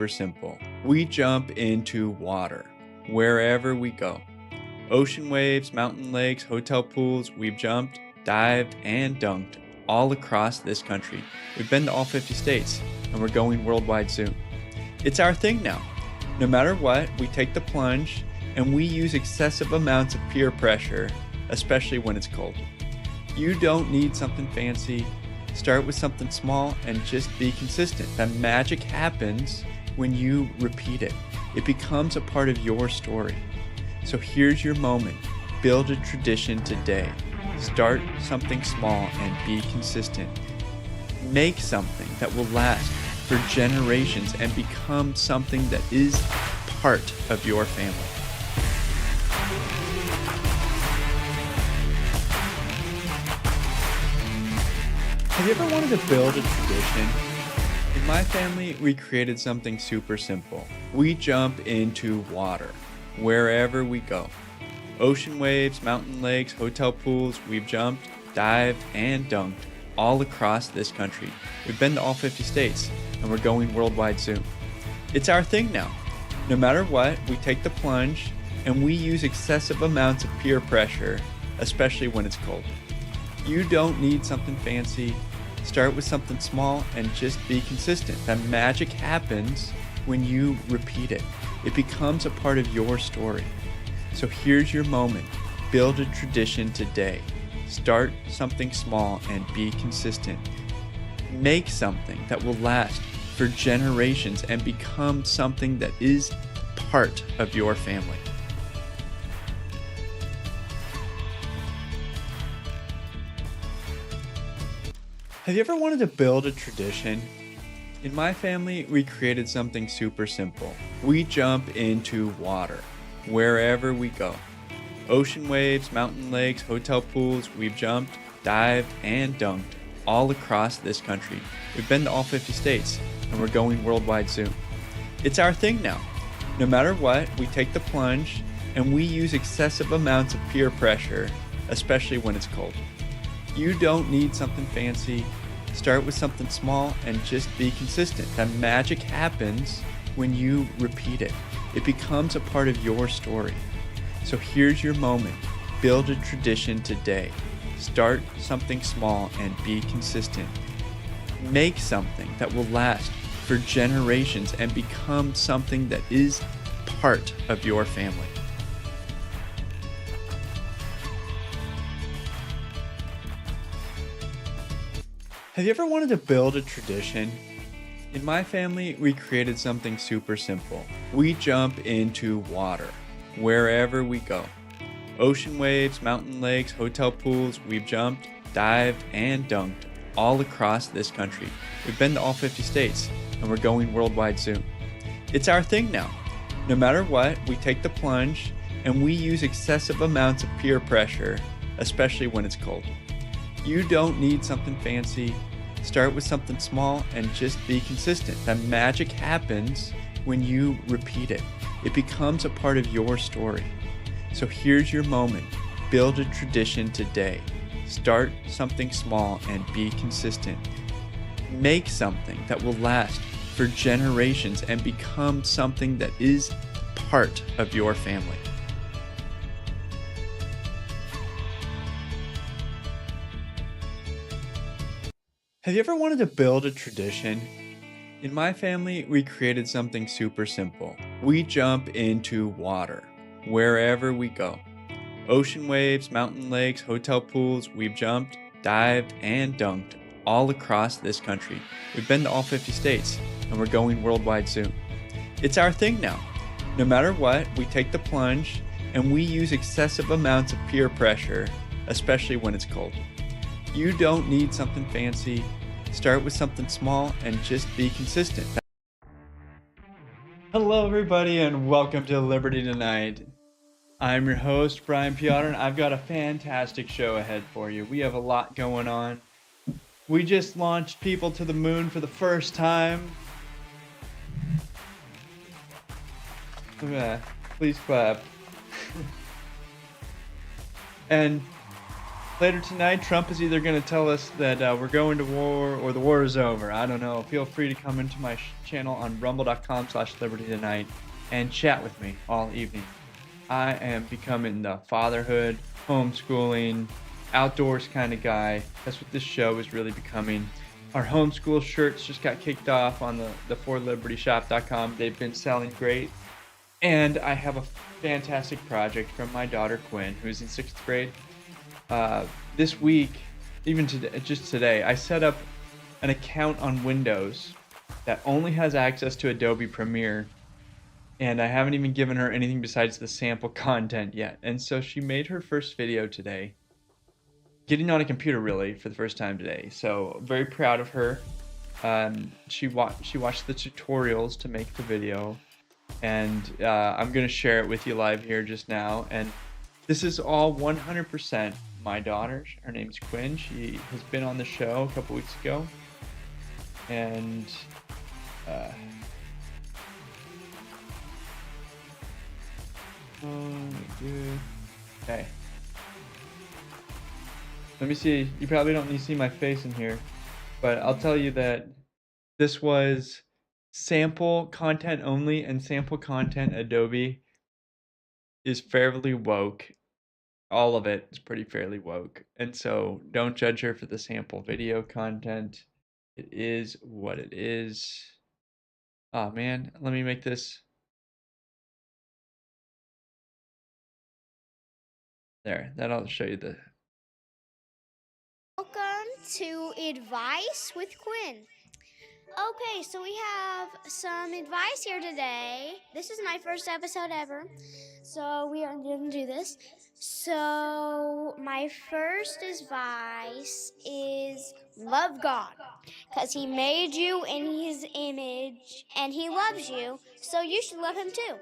super simple. We jump into water wherever we go. Ocean waves, mountain lakes, hotel pools, we've jumped, dived, and dunked all across this country. We've been to all 50 states, and we're going worldwide soon. It's our thing now. No matter what, we take the plunge, and we use excessive amounts of peer pressure, especially when it's cold. You don't need something fancy. Start with something small and just be consistent. The magic happens when you repeat it. It becomes a part of your story. So here's your moment. Build a tradition today. Start something small and be consistent. Make something that will last for generations and become something that is part of your family. Have you ever wanted to build a tradition? In my family, we created something super simple. We jump into water wherever we go. Ocean waves, mountain lakes, hotel pools, we've jumped, dived, and dunked all across this country. We've been to all 50 states, and we're going worldwide soon. It's our thing now. No matter what, we take the plunge, and we use excessive amounts of peer pressure, especially when it's cold. You don't need something fancy. Start with something small and just be consistent. The magic happens when you repeat it. It becomes a part of your story. So here's your moment. Build a tradition today. Start something small and be consistent. Make something that will last for generations and become something that is part of your family. Have you ever wanted to build a tradition? In my family, we created something super simple. We jump into water wherever we go. Ocean waves, mountain lakes, hotel pools, we've jumped, dived, and dunked all across this country. We've been to all 50 states, and we're going worldwide soon. It's our thing now. No matter what, we take the plunge, and we use excessive amounts of peer pressure, especially when it's cold. You don't need something fancy. Start with something small and just be consistent. The magic happens when you repeat it. It becomes a part of your story. So here's your moment. Build a tradition today. Start something small and be consistent. Make something that will last for generations and become something that is part of your family. Have you ever wanted to build a tradition? In my family, we created something super simple. We jump into water wherever we go. Ocean waves, mountain lakes, hotel pools, we've jumped, dived, and dunked all across this country. We've been to all 50 states, and we're going worldwide soon. It's our thing now. No matter what, we take the plunge, and we use excessive amounts of peer pressure, especially when it's cold. You don't need something fancy. Start with something small and just be consistent. The magic happens when you repeat it. It becomes a part of your story. So here's your moment. Build a tradition today. Start something small and be consistent. Make something that will last for generations and become something that is part of your family. Have you ever wanted to build a tradition? In my family, we created something super simple. We jump into water wherever we go. Ocean waves, mountain lakes, hotel pools, we've jumped, dived, and dunked all across this country. We've been to all 50 states, and we're going worldwide soon. It's our thing now. No matter what, we take the plunge, and we use excessive amounts of peer pressure, especially when it's cold. You don't need something fancy. Start with something small and just be consistent. Hello, everybody, and welcome to Liberty Tonight. I'm your host, Brian Piotr, and I've got a fantastic show ahead for you. We have a lot going on. We just launched people to the moon for the first time. Look at that. Please clap. And Later tonight, Trump is either going to tell us that we're going to war or the war is over. I don't know. Feel free to come into my channel on rumble.com/liberty tonight and chat with me all evening. I am becoming the fatherhood, homeschooling, outdoors kind of guy. That's what this show is really becoming. Our homeschool shirts just got kicked off on the forlibertyshop.com. They've been selling great. And I have a fantastic project from my daughter Quinn, who's in 6th grade. This week, even today, just today, I set up an account on Windows that only has access to Adobe Premiere, and I haven't even given her anything besides the sample content yet. And so she made her first video today, getting on a computer really for the first time today. So very proud of her. She watched the tutorials to make the video, and I'm gonna share it with you live here just now. And this is all 100% my daughter. Her name's Quinn. She has been on the show a couple weeks ago, and okay. Let me see. You probably don't need to see my face in here, but I'll tell you that this was sample content only, and sample content Adobe is fairly woke. All of it is pretty fairly woke. And so don't judge her for the sample video content. It is what it is. Oh man, let me make this. There, that'll show you the. Welcome to Advice with Quinn. Okay, so we have some advice here today. This is my first episode ever, so we are going to do this. So, my first advice is love God, because He made you in His image and He loves you, so you should love Him too.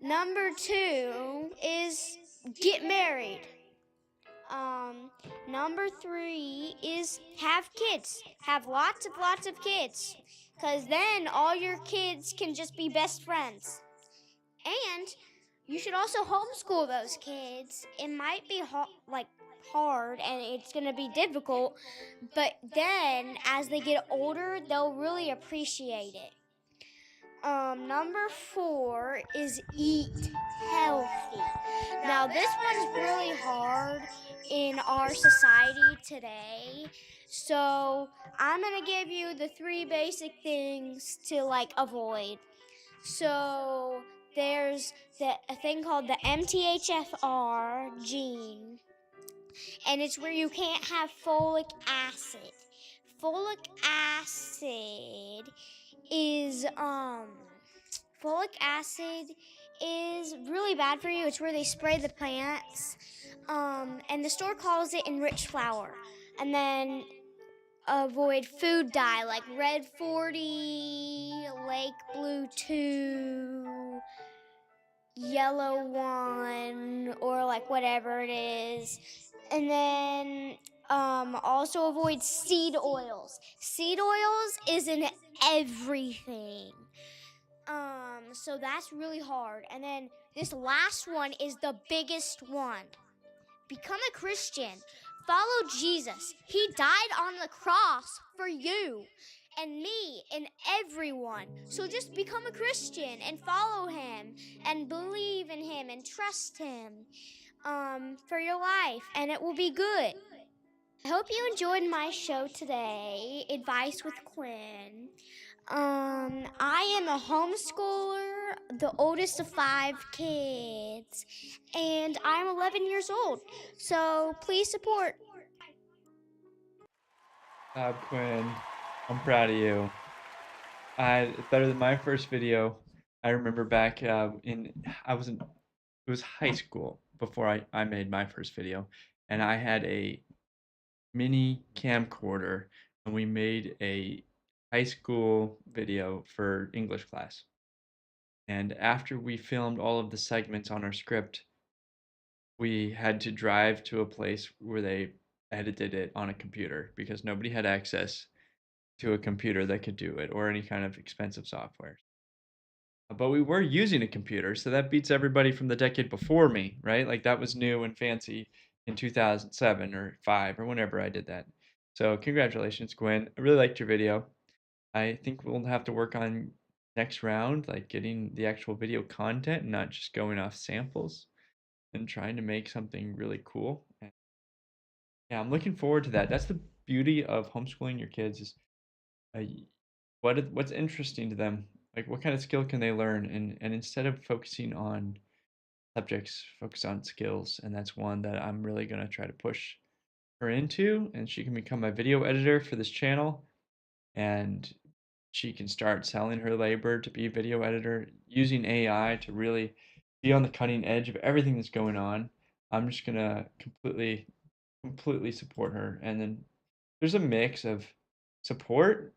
Number 2 is get married. Number 3 is have kids. Have lots of kids. Because then all your kids can just be best friends. And you should also homeschool those kids. It might be hard and it's going to be difficult. But then as they get older, they'll really appreciate it. Number 4 is eat healthy. Now, this one's really hard in our society today. So, I'm going to give you the 3 basic things to avoid. So, there's a thing called the MTHFR gene, and it's where you can't have folic acid. Folic acid is really bad for you. It's where they spray the plants, and the store calls it enriched flour. And then avoid food dye like red 40, lake blue 2, yellow 1, or whatever it is. And then also avoid seed oils. Seed oils is in everything. So that's really hard. And then this last one is the biggest one. Become a Christian. Follow Jesus. He died on the cross for you and me and everyone. So just become a Christian and follow Him and believe in Him and trust Him for your life, and it will be good. I hope you enjoyed my show today, Advice with Quinn. I am a homeschooler, the oldest of 5 kids, and I'm 11 years old. So please support. Quinn, I'm proud of you. It's better than my first video. I remember back it was high school before I made my first video, and I had a mini camcorder, and we made a high school video for English class. And after we filmed all of the segments on our script, we had to drive to a place where they edited it on a computer because nobody had access to a computer that could do it or any kind of expensive software. But we were using a computer, so that beats everybody from the decade before me, right? Like that was new and fancy. in 2007 or 5 or whenever I did that. So congratulations, Gwen. I really liked your video. I think we'll have to work on next round, like getting the actual video content, and not just going off samples and trying to make something really cool. And yeah, I'm looking forward to that. That's the beauty of homeschooling your kids is what's interesting to them. Like what kind of skill can they learn? And instead of focusing on subjects, focus on skills. And that's one that I'm really gonna try to push her into. And she can become a video editor for this channel. And she can start selling her labor to be a video editor, using AI to really be on the cutting edge of everything that's going on. I'm just gonna completely support her. And then there's a mix of support,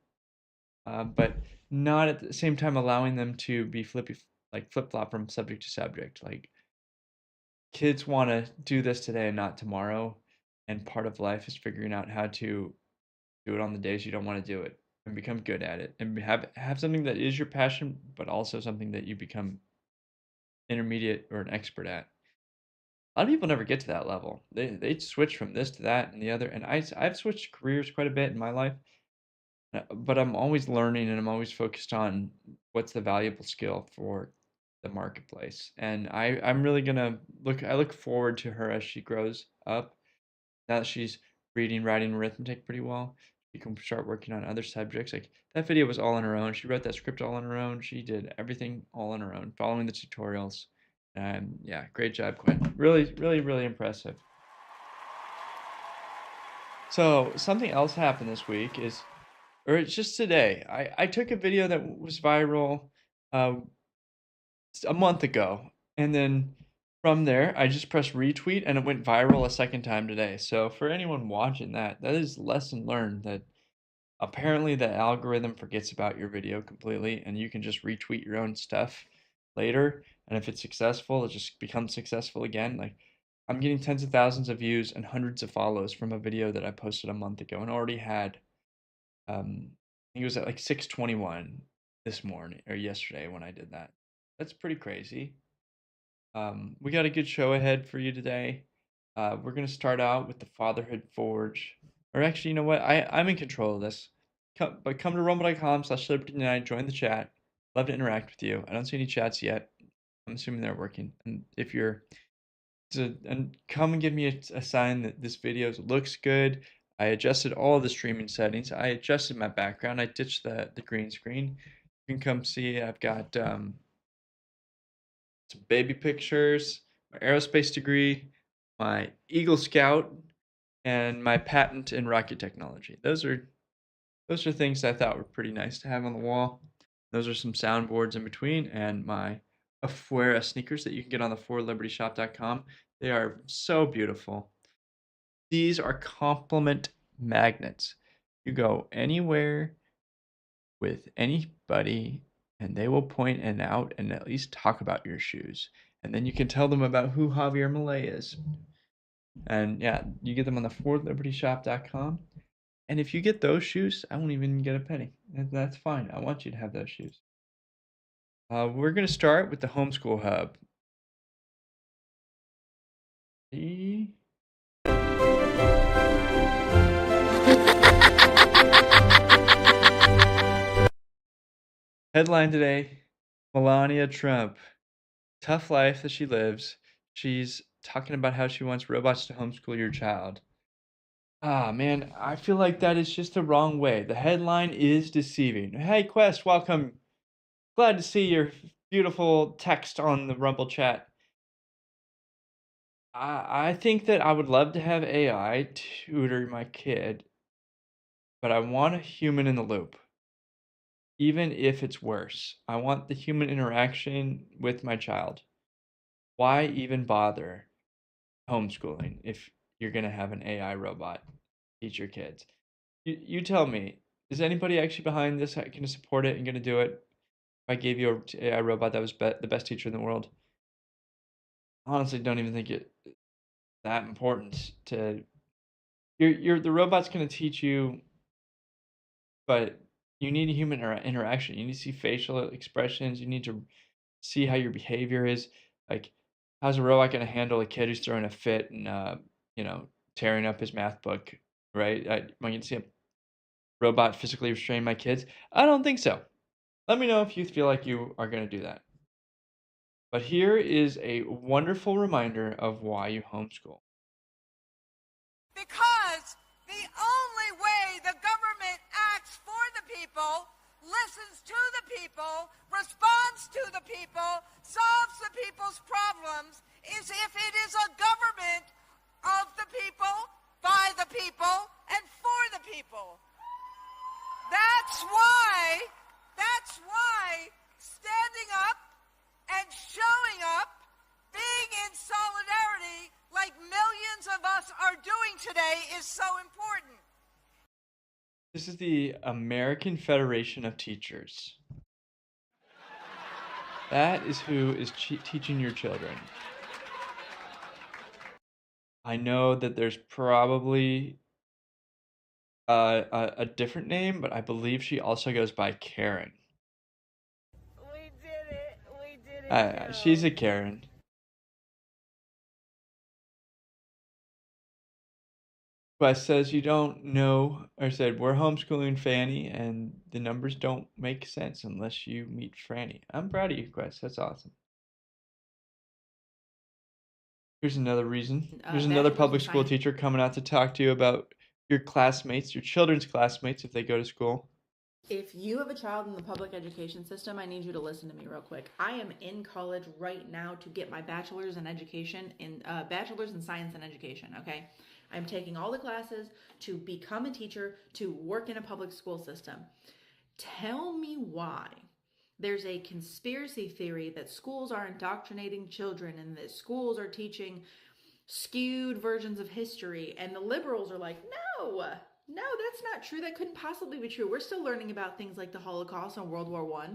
but not at the same time allowing them to be flip flop from subject to subject. Like kids want to do this today and not tomorrow. And part of life is figuring out how to do it on the days you don't want to do it and become good at it and have something that is your passion, but also something that you become intermediate or an expert at. A lot of people never get to that level. They switch from this to that and the other. And I've switched careers quite a bit in my life, but I'm always learning and I'm always focused on what's the valuable skill for the marketplace. And I'm really gonna I look forward to her as she grows up. Now that she's reading, writing, arithmetic pretty well, she can start working on other subjects. Like that video was all on her own. She wrote that script all on her own. She did everything all on her own, following the tutorials. And yeah, great job, Quinn. Really, really, really impressive. So something else happened this week or it's just today. I took a video that was viral uh, a month ago, and then from there, I just pressed retweet, and it went viral a second time today. So for anyone watching that, that is lesson learned that apparently the algorithm forgets about your video completely, and you can just retweet your own stuff later, and if it's successful, it just becomes successful again. Like I'm getting tens of thousands of views and hundreds of follows from a video that I posted a month ago and already had I think it was at like 6:21 this morning or yesterday when I did that. That's pretty crazy. We got a good show ahead for you today. We're gonna start out with the Fatherhood Forge. Or actually, you know what? I'm in control of this. Come to rumble.com/liberty9, join the chat. Love to interact with you. I don't see any chats yet. I'm assuming they're working. And if you're and come and give me a sign that this video looks good. I adjusted all the streaming settings. I adjusted my background. I ditched the green screen. You can come see. I've got some baby pictures, my aerospace degree, my Eagle Scout, and my patent in rocket technology. Those are things I thought were pretty nice to have on the wall. Those are some soundboards in between, and my Afuera sneakers that you can get on the forlibertyshop.com. They are so beautiful. These are compliment magnets. You go anywhere with anybody, and they will point and out and at least talk about your shoes. And then you can tell them about who Javier Malay is. And yeah, you get them on the forlibertyshop.com. And if you get those shoes, I won't even get a penny. That's fine. I want you to have those shoes. We're going to start with the Homeschool Hub. Headline today, Melania Trump. Tough life that she lives. She's talking about how she wants robots to homeschool your child. Ah, man, I feel like that is just the wrong way. The headline is deceiving. Hey, Quest, welcome. Glad to see your beautiful text on the Rumble chat. I think that I would love to have AI tutor my kid, but I want a human in the loop, even if it's worse. I want the human interaction with my child. Why even bother homeschooling if you're going to have an AI robot teach your kids? You tell me, is anybody actually behind this going to support it and going to do it? If I gave you an AI robot that was the best teacher in the world, honestly, don't even think it that important to the robot's going to teach you, but you need a human interaction. You need to see facial expressions. You need to see how your behavior is. Like, how's a robot going to handle a kid who's throwing a fit and tearing up his math book, right? Am I going to see a robot physically restrain my kids? I don't think so. Let me know if you feel like you are going to do that. But here is a wonderful reminder of why you homeschool. Because the only way the government acts for the people, listens to the people, responds to the people, solves the people's problems, is if it is a government of the people, by the people, and for the people. That's why standing up and showing up, being in solidarity like millions of us are doing today is so important. This is the American Federation of Teachers. That is who is teaching your children. I know that there's probably a different name, but I believe she also goes by Karen. We did it. She's a Karen. Quest says you don't know, or said we're homeschooling Fanny, and the numbers don't make sense unless you meet Franny. I'm proud of you, Quest. That's awesome. Here's another reason. Here's another public school teacher coming out to talk to you about your classmates, your children's classmates, if they go to school. If you have a child in the public education system, I need you to listen to me real quick. I am in college right now to get my bachelor's in education, bachelor's in science and education, okay? I'm taking all the classes to become a teacher, to work in a public school system. Tell me why there's a conspiracy theory that schools are indoctrinating children and that schools are teaching skewed versions of history, and the liberals are like, no, that's not true. That couldn't possibly be true. We're still learning about things like the Holocaust and World War I.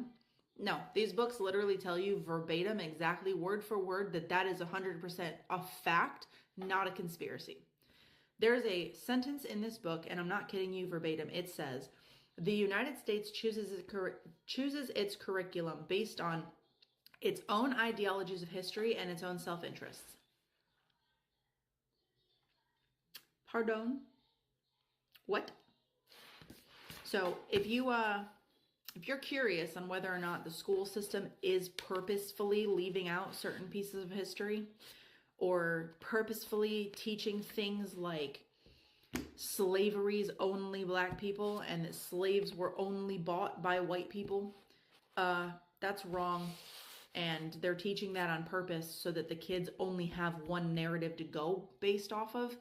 No, these books literally tell you verbatim, exactly word for word, that is 100% a fact, not a conspiracy. There's a sentence in this book, and I'm not kidding you verbatim. It says, the United States chooses its curriculum based on its own ideologies of history and its own self-interests. Pardon? What? So if you're curious on whether or not the school system is purposefully leaving out certain pieces of history or purposefully teaching things like slavery's only black people and that slaves were only bought by white people, that's wrong. And they're teaching that on purpose so that the kids only have one narrative to go based off of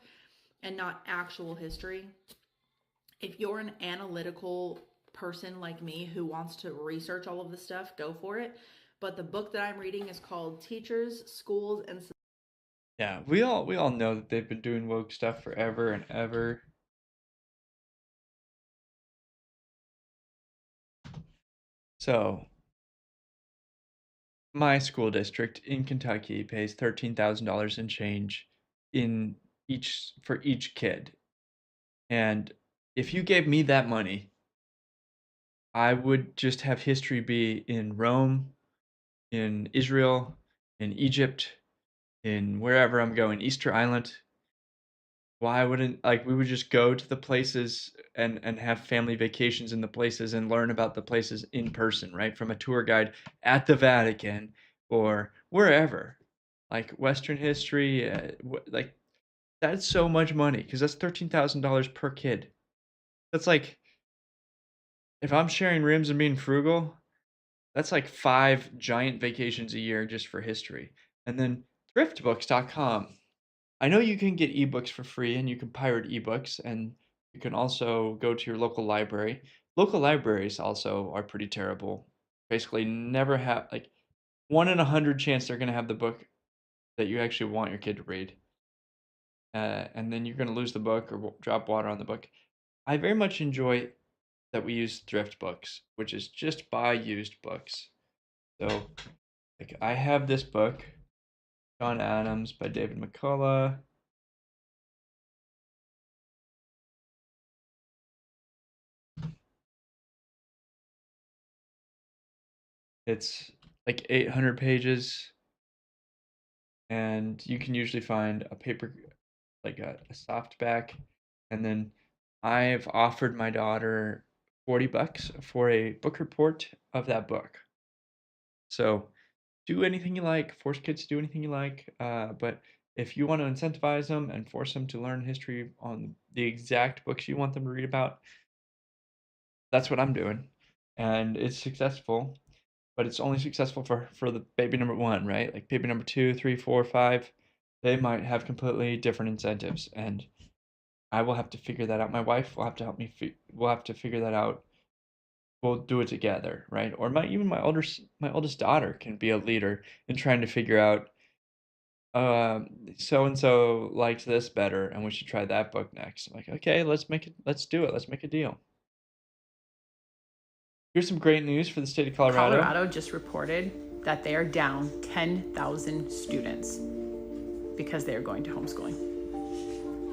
and not actual history. If you're an analytical person like me who wants to research all of this stuff, go for it. But the book that I'm reading is called Teachers, Schools, and... Yeah, we all know that they've been doing woke stuff forever and ever. So, my school district in Kentucky pays $13,000 in change for each kid. And if you gave me that money, I would just have history be in Rome, in Israel, in Egypt, in wherever I'm going, Easter Island. Why wouldn't we would just go to the places and have family vacations in the places and learn about the places in person, right? From a tour guide at the Vatican or wherever. Like Western history, like that's so much money because that's $13,000 per kid. That's like if I'm sharing rooms and being frugal, that's like 5 giant vacations a year just for history. And then thriftbooks.com. I know you can get ebooks for free and you can pirate ebooks and you can also go to your local library. Local libraries also are pretty terrible. Basically never have 1 in 100 chance they're going to have the book that you actually want your kid to read. And then you're going to lose the book or drop water on the book. I very much enjoy that we use thrift books, which is just buy used books. So I have this book, John Adams by David McCullough. It's like 800 pages, and you can usually find a like a softback, and then I've offered my daughter $40 for a book report of that book. So do anything you like, force kids to do anything you like, but if you want to incentivize them and force them to learn history on the exact books you want them to read about, that's what I'm doing. And it's successful, but it's only successful for the baby number one, right? Like baby number 2, 3, 4, 5, they might have completely different incentives, and I will have to figure that out. My wife will have to help me. We'll have to figure that out. We'll do it together, right? Or my oldest daughter can be a leader in trying to figure out, so and so likes this better, and we should try that book next. I'm like, okay, let's do it. Let's make a deal. Here's some great news for the state of Colorado. Colorado just reported that they are down 10,000 students because they are going to homeschooling.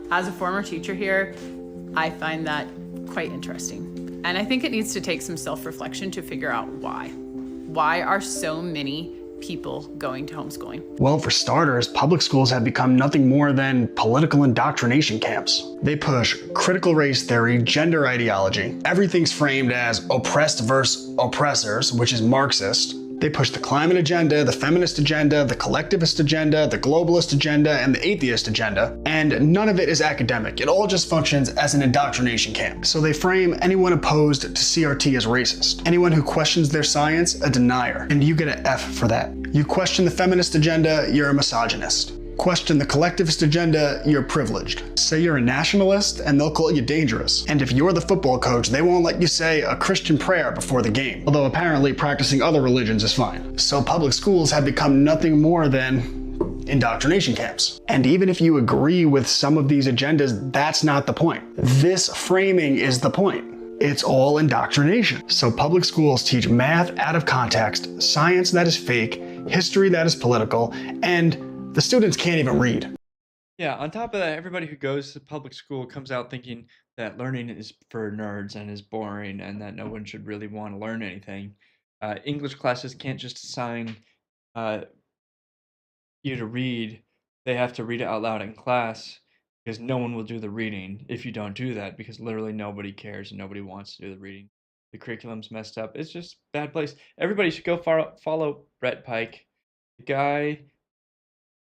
As a former teacher here, I find that quite interesting. And I think it needs to take some self-reflection to figure out why. Why are so many people going to homeschooling? Well, for starters, public schools have become nothing more than political indoctrination camps. They push critical race theory, gender ideology. Everything's framed as oppressed versus oppressors, which is Marxist. They push the climate agenda, the feminist agenda, the collectivist agenda, the globalist agenda, and the atheist agenda, and none of it is academic. It all just functions as an indoctrination camp. So they frame anyone opposed to CRT as racist. Anyone who questions their science, a denier. And you get an F for that. You question the feminist agenda, you're a misogynist. Question the collectivist agenda, you're privileged. Say you're a nationalist, and they'll call you dangerous. And if you're the football coach, they won't let you say a Christian prayer before the game. Although apparently practicing other religions is fine. So public schools have become nothing more than indoctrination camps. And even if you agree with some of these agendas, that's not the point. This framing is the point. It's all indoctrination. So public schools teach math out of context, science that is fake, history that is political, and the students can't even read. Yeah, on top of that, everybody who goes to public school comes out thinking that learning is for nerds and is boring and that no one should really want to learn anything. English classes can't just assign you to read. They have to read it out loud in class because no one will do the reading if you don't do that, because literally nobody cares and nobody wants to do the reading. The curriculum's messed up. It's just a bad place. Everybody should go follow Brett Pike. The guy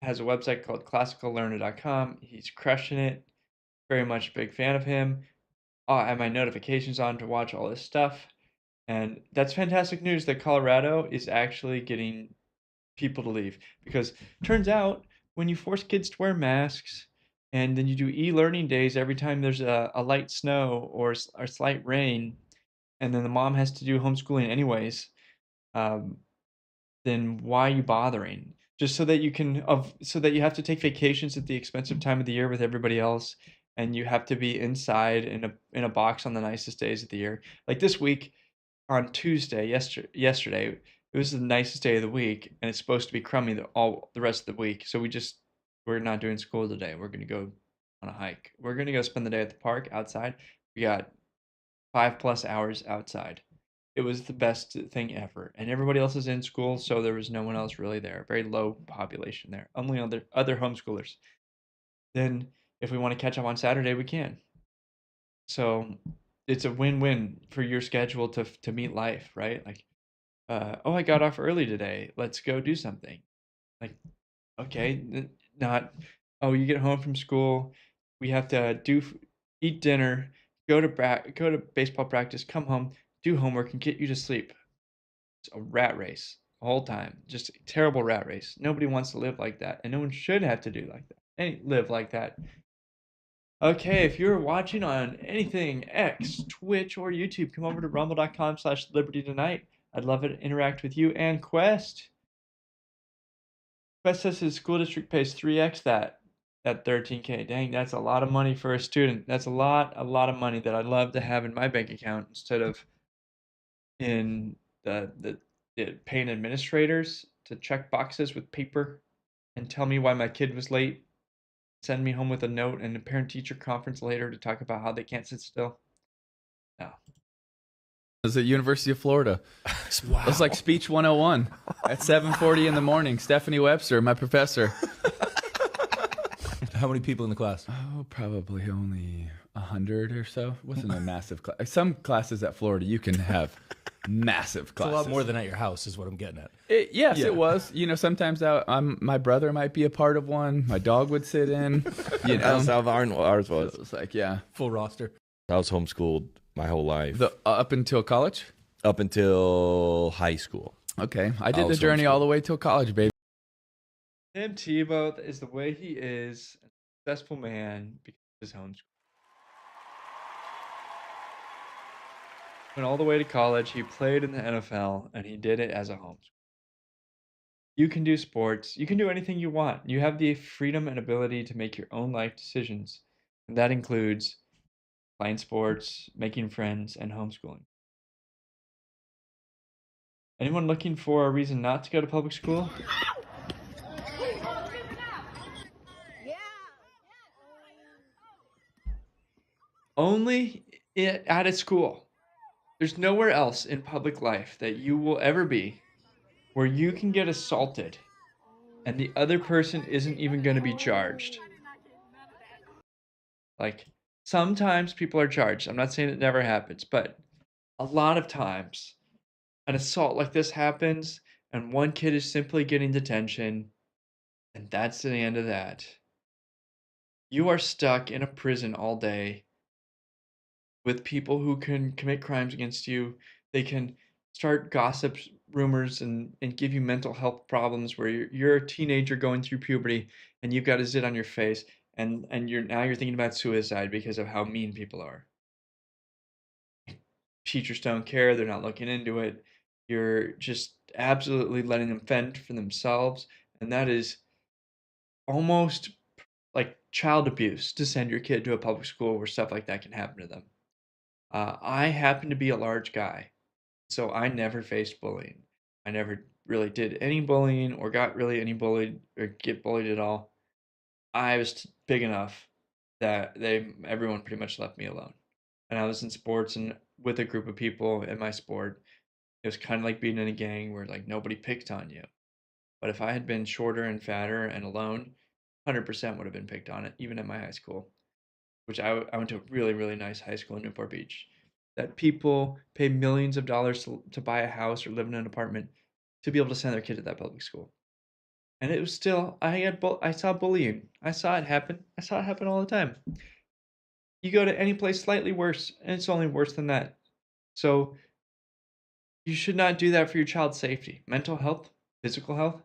has a website called classicallearner.com. He's crushing it. Very much a big fan of him. I have my notifications on to watch all this stuff. And that's fantastic news that Colorado is actually getting people to leave. Because turns out when you force kids to wear masks and then you do e-learning days every time there's a light snow or slight rain, and then the mom has to do homeschooling anyways, then why are you bothering? Just so that you have to take vacations at the expensive time of the year with everybody else, and you have to be inside in a box on the nicest days of the year. Like this week on Tuesday, yesterday, it was the nicest day of the week, and it's supposed to be crummy the rest of the week. So we're not doing school today. We're gonna go on a hike. We're gonna go spend the day at the park outside. We got 5+ hours outside. It was the best thing ever. And everybody else is in school, so there was no one else really there. Very low population there. Only other homeschoolers. Then if we want to catch up on Saturday, we can. So it's a win-win for your schedule to meet life, right? Like, I got off early today. Let's go do something. Like, okay, not, you get home from school. We have to eat dinner, go to baseball practice, come home, do homework, and get you to sleep. It's a rat race the whole time. Just a terrible rat race. Nobody wants to live like that, and no one should have to do like that. Live like that. Okay, if you're watching on anything, X, Twitch, or YouTube, come over to rumble.com/libertytonight. I'd love to interact with you and Quest. Quest says his school district pays 3x that $13K. Dang, that's a lot of money for a student. That's a lot of money that I'd love to have in my bank account instead of in the paying administrators to check boxes with paper and tell me why my kid was late, send me home with a note and a parent-teacher conference later to talk about how they can't sit still. No. I was at University of Florida. Wow. It was like speech 101 at 7:40 in the morning. Stephanie Webster, my professor. How many people in the class? Oh, probably only 100 or so. It wasn't a massive class. Some classes at Florida, you can have massive It's classes. a lot more than at your house, is what I'm getting at. Yes, Yeah. it was. You know, sometimes my brother might be a part of one. My dog would sit in. You know, That's how ours so was. it was like, yeah. Full roster. I was homeschooled my whole life. Up until college? Up until high school. Okay. I did the was journey all homeschooled. the way till college, baby. Tim Tebow is the way he is, a successful man because of his homeschool. Went all the way to college. He played in the NFL, and he did it as a homeschool. You can do sports. You can do anything you want. You have the freedom and ability to make your own life decisions, and that includes playing sports, making friends, and homeschooling. Anyone looking for a reason not to go to public school? Only at a school. There's nowhere else in public life that you will ever be where you can get assaulted and the other person isn't even going to be charged. Like, sometimes people are charged. I'm not saying it never happens, but a lot of times an assault like this happens and one kid is simply getting detention, and that's the end of that. You are stuck in a prison all day with people who can commit crimes against you. They can start gossip rumors and give you mental health problems where you're a teenager going through puberty and you've got a zit on your face and you're thinking about suicide because of how mean people are. Teachers don't care, they're not looking into it. You're just absolutely letting them fend for themselves, and that is almost like child abuse to send your kid to a public school where stuff like that can happen to them. I happen to be a large guy, so I never faced bullying. I never really did any bullying or got really any bullied or get bullied at all. I was big enough that everyone pretty much left me alone. And I was in sports and with a group of people in my sport. It was kind of like being in a gang where like nobody picked on you. But if I had been shorter and fatter and alone, 100% would have been picked on it, even at my high school, which I went to a really, really nice high school in Newport Beach, that people pay millions of dollars to buy a house or live in an apartment to be able to send their kid to that public school. And it was still, I saw bullying. I saw it happen. I saw it happen all the time. You go to any place slightly worse, and it's only worse than that. So you should not do that for your child's safety. Mental health, physical health,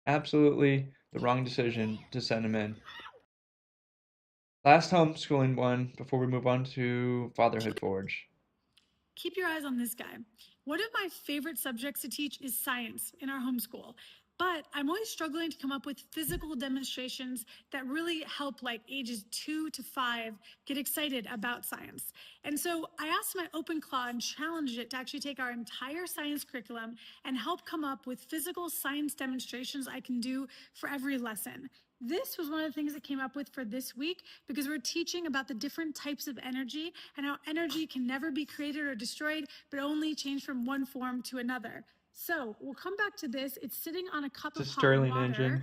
absolutely the wrong decision to send them in. Last homeschooling one before we move on to Fatherhood Forge. Keep your eyes on this guy. One of my favorite subjects to teach is science in our homeschool, but I'm always struggling to come up with physical demonstrations that really help like ages 2 to 5 get excited about science. And so I asked my open claw and challenged it to actually take our entire science curriculum and help come up with physical science demonstrations I can do for every lesson. This was one of the things that came up with for this week because we're teaching about the different types of energy and how energy can never be created or destroyed, but only change from one form to another. So we'll come back to this. It's sitting on a cup It's a of hot Stirling water. engine.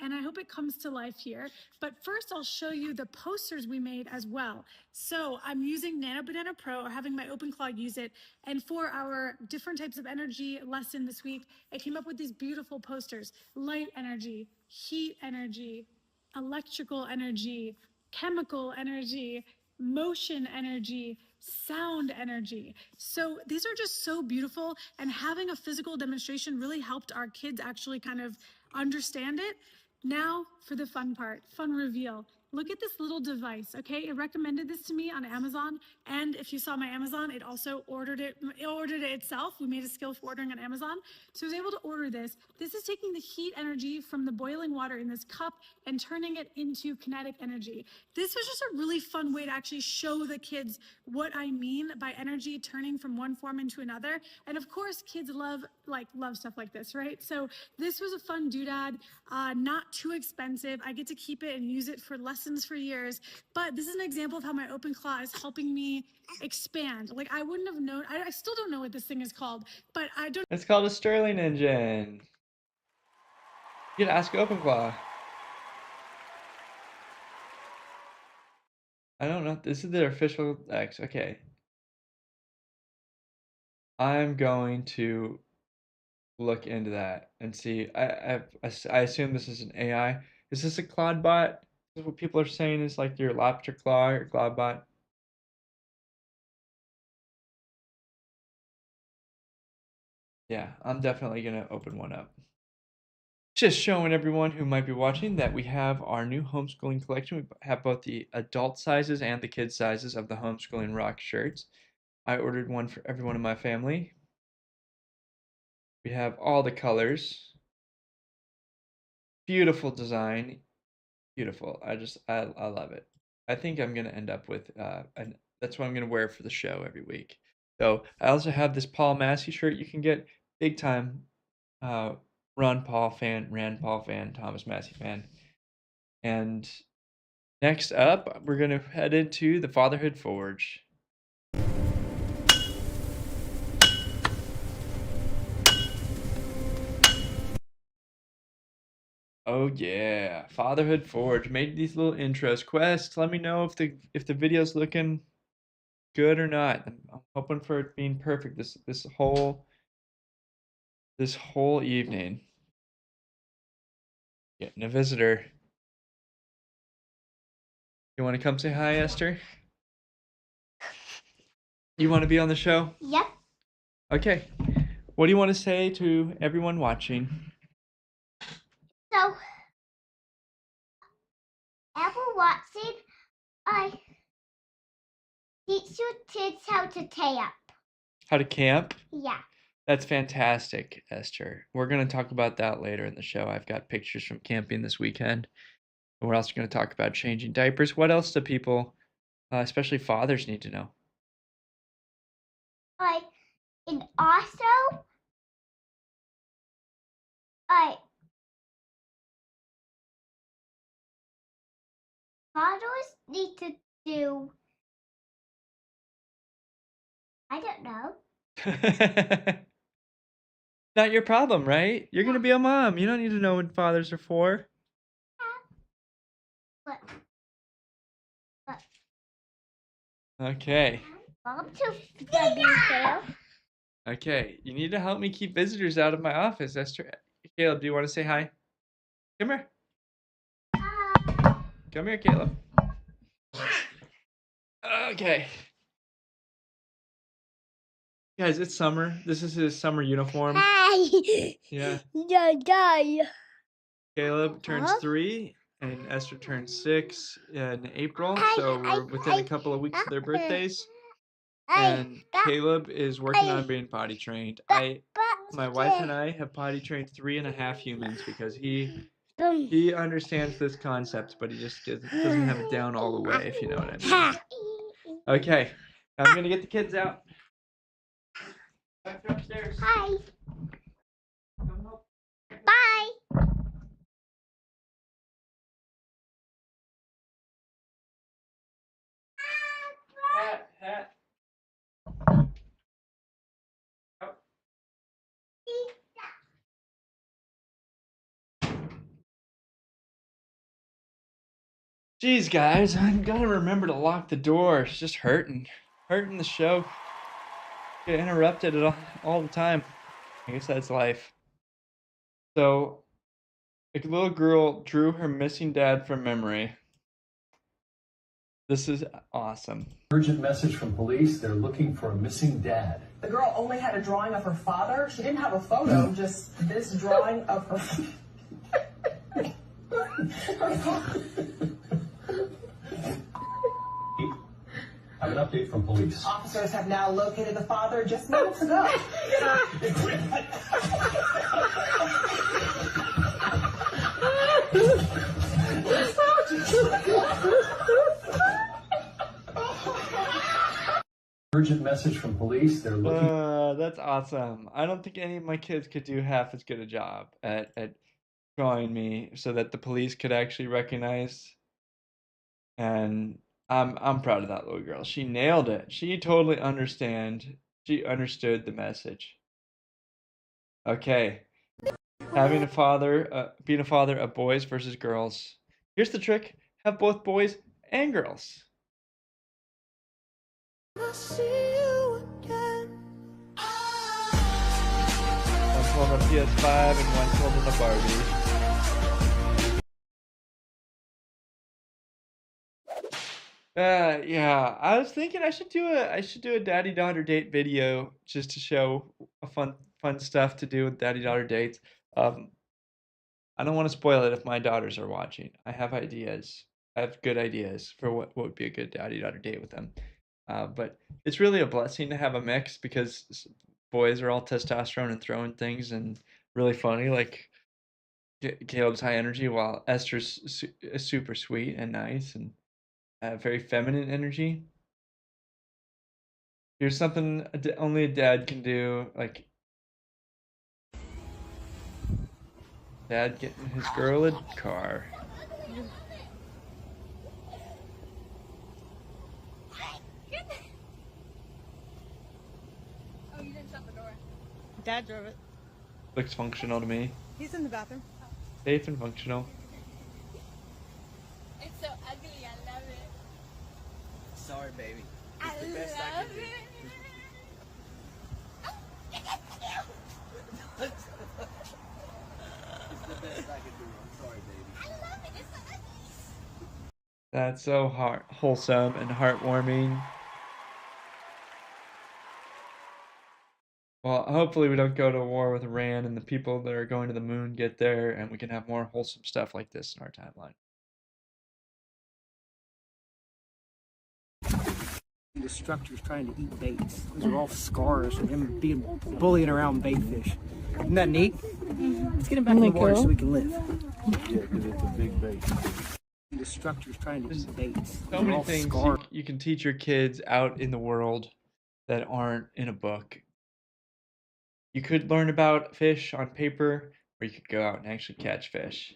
And I hope it comes to life here. But first, I'll show you the posters we made as well. So I'm using Nano Banana Pro, or having my open claw use it. And for our different types of energy lesson this week, I came up with these beautiful posters: light energy, heat energy, electrical energy, chemical energy, motion energy, sound energy. So these are just so beautiful, and having a physical demonstration really helped our kids actually kind of understand it. Now for the fun part, fun reveal. Look at this little device, okay? It recommended this to me on Amazon, and if you saw my Amazon, it also ordered it itself. We made a skill for ordering on Amazon. So I was able to order this. This is taking the heat energy from the boiling water in this cup and turning it into kinetic energy. This was just a really fun way to actually show the kids what I mean by energy turning from one form into another. And of course, kids love stuff like this, right? So this was a fun doodad, not too expensive. I get to keep it and use it for lessons for years. But this is an example of how my open claw is helping me expand. Like, I wouldn't have known. I still don't know what this thing is called, but I don't. It's called a Stirling engine. You can ask OpenClaw. I don't know. This is their official X. Okay. I'm going to look into that and see. I assume this is an AI. Is this a Claude bot? Is what people are saying is like your Lobster Claw or Claude bot? Yeah, I'm definitely gonna open one up. Just showing everyone who might be watching that we have our new homeschooling collection. We have both the adult sizes and the kid sizes of the Homeschooling Rock shirts. I ordered one for everyone in my family. We have all the colors. Beautiful design. Beautiful. I love it. I think I'm gonna end up with and that's what I'm gonna wear for the show every week. So I also have this Paul Massey shirt you can get, big time uh Rand Paul fan, Thomas Massey fan. And next up, we're gonna head into the Fatherhood Forge. Oh yeah, Fatherhood Forge. Made these little intros. Quest, let me know if the video's looking good or not. I'm hoping for it being perfect this whole evening. Getting a visitor. You want to come say hi, Esther? You want to be on the show? Yep. Okay. What do you want to say to everyone watching? So, Apple Watson, I teach your kids how to camp. How to camp? Yeah. That's fantastic, Esther. We're going to talk about that later in the show. I've got pictures from camping this weekend. And we're also going to talk about changing diapers. What else do people, especially fathers, need to know? And also, fathers need to do, I don't know. Not your problem, right? You're going to be a mom. You don't need to know what fathers are for. But Okay. Mom too fair. Okay. You need to help me keep visitors out of my office, Esther. Caleb, do you want to say hi? Come here. Come here, Caleb. Okay. Guys, it's summer. This is his summer uniform. Hi. Yeah. Die. Caleb turns 3 and Esther turns 6 in April. So we're within a couple of weeks of their birthdays. And Caleb is working on being potty trained. My wife and I have potty trained 3.5 humans because he understands this concept, but he just doesn't have it down all the way, if you know what I mean. Okay, I'm gonna get the kids out. Back upstairs. Hi. Bye. Hat. Jeez, guys, I gotta remember to lock the door. It's just hurting the show. Get interrupted all the time. I guess that's life. So, a little girl drew her missing dad from memory. This is awesome. Urgent message from police. They're looking for a missing dad. The girl only had a drawing of her father. She didn't have a photo, just this drawing of her. Have an update from police. Officers have now located the father just minutes ago. Urgent message from police. They're looking. That's awesome. I don't think any of my kids could do half as good a job at drawing me so that the police could actually recognize. And I'm proud of that little girl. She nailed it. She totally understood the message. Okay. Being a father of boys versus girls. Here's the trick. Have both boys and girls. One's holding a PS5 and one's holding a Barbie. Yeah, I was thinking I should do a daddy-daughter date video just to show a fun stuff to do with daddy-daughter dates. Um, I don't want to spoil it if my daughters are watching. I have ideas. I have good ideas for what would be a good daddy-daughter date with them. But it's really a blessing to have a mix because boys are all testosterone and throwing things and really funny. Like Caleb's high energy, while Esther's super sweet and nice and very feminine energy. Here's something only a dad can do, like dad getting his girl a car. Oh, you didn't shut the door. Dad drove it. Looks functional to me. He's in the bathroom. Safe and functional. It's so ugly, I love it. Sorry, baby. I It's the best I love can do. it. It's the best I can do. I'm sorry, baby. I love it. It's so ugly. That's so wholesome and heartwarming. Well, hopefully we don't go to war with Iran and the people that are going to the moon get there and we can have more wholesome stuff like this in our timeline. The instructor's trying to eat baits. Those are all scars from him being bullying around bait fish. Isn't that neat? Let's get him back in the water so we can live. Yeah, because it's a big bait. The instructor's trying to eat baits. So many things you can teach your kids out in the world that aren't in a book. You could learn about fish on paper, or you could go out and actually catch fish.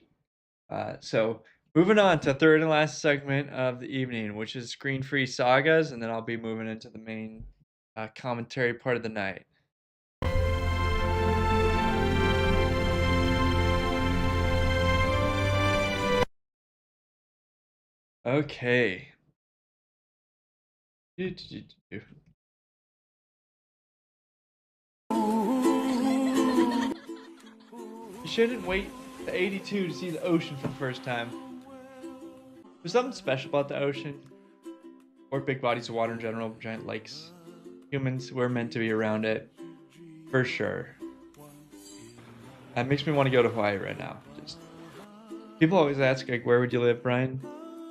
So moving on to third and last segment of the evening, which is screen-free sagas, and then I'll be moving into the main commentary part of the night. Okay. You shouldn't wait to 82 to see the ocean for the first time. There's something special about the ocean, or big bodies of water in general, giant lakes. Humans, we're meant to be around it, for sure. That makes me want to go to Hawaii right now. Just people always ask, like, where would you live, Brian?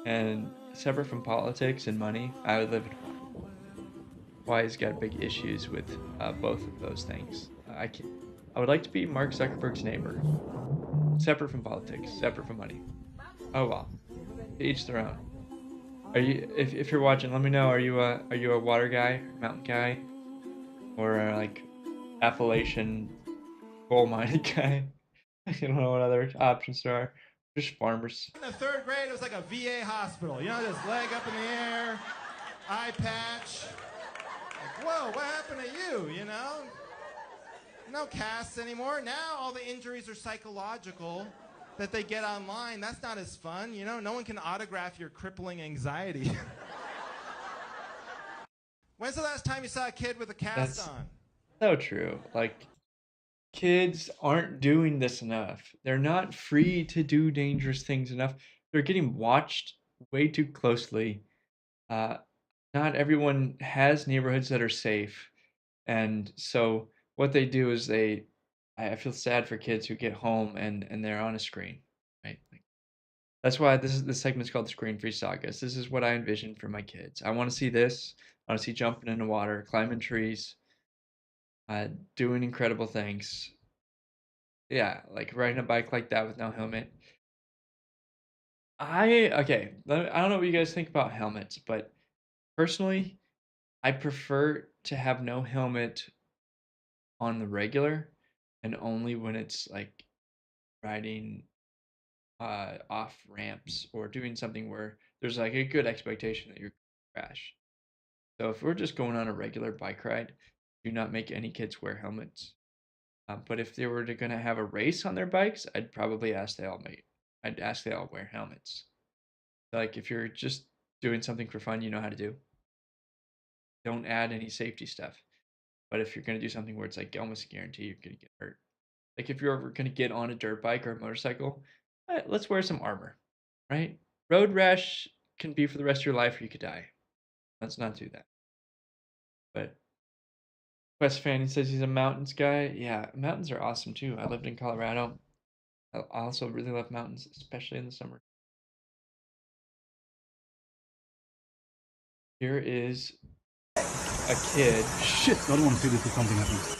And separate from politics and money, I would live in Hawaii. Hawaii's got big issues with both of those things. I would like to be Mark Zuckerberg's neighbor. Separate from politics, separate from money. Oh well. To each their own. Are you if you're watching, let me know, are you a water guy, mountain guy? Or like Appalachian coal mining guy? I don't know what other options there are. Just farmers. In the third grade, it was like a VA hospital. You know, this leg up in the air, eye patch. Like, whoa, what happened to you, you know? No casts anymore. Now all the injuries are psychological that they get online. That's not as fun, you know? No one can autograph your crippling anxiety. When's the last time you saw a kid with a cast on? So true. Like, kids aren't doing this enough. They're not free to do dangerous things enough. They're getting watched way too closely. Not everyone has neighborhoods that are safe. And so what they do is I feel sad for kids who get home and they're on a screen, right? Like, that's why this segment is called Screen Free Sagas. This is what I envision for my kids. I want to see this. I want to see jumping into water, climbing trees, doing incredible things. Yeah, like riding a bike like that with no helmet. I don't know what you guys think about helmets, but personally, I prefer to have no helmet on the regular and only when it's like riding off ramps or doing something where there's like a good expectation that you're going to crash. So if we're just going on a regular bike ride, do not make any kids wear helmets. But if they were going to have a race on their bikes, I'd probably ask they all wear helmets. Like if you're just doing something for fun, you know how to do. don't add any safety stuff. But if you're gonna do something where it's like almost guarantee you're gonna get hurt, like if you're ever gonna get on a dirt bike or a motorcycle, let's wear some armor, right? Road rash can be for the rest of your life, or you could die. Let's not do that. But Quest fan, he says he's a mountains guy. Yeah, mountains are awesome too. I lived in Colorado. I also really love mountains, especially in the summer. Here is a kid. Shit, I don't want to see this if something happens.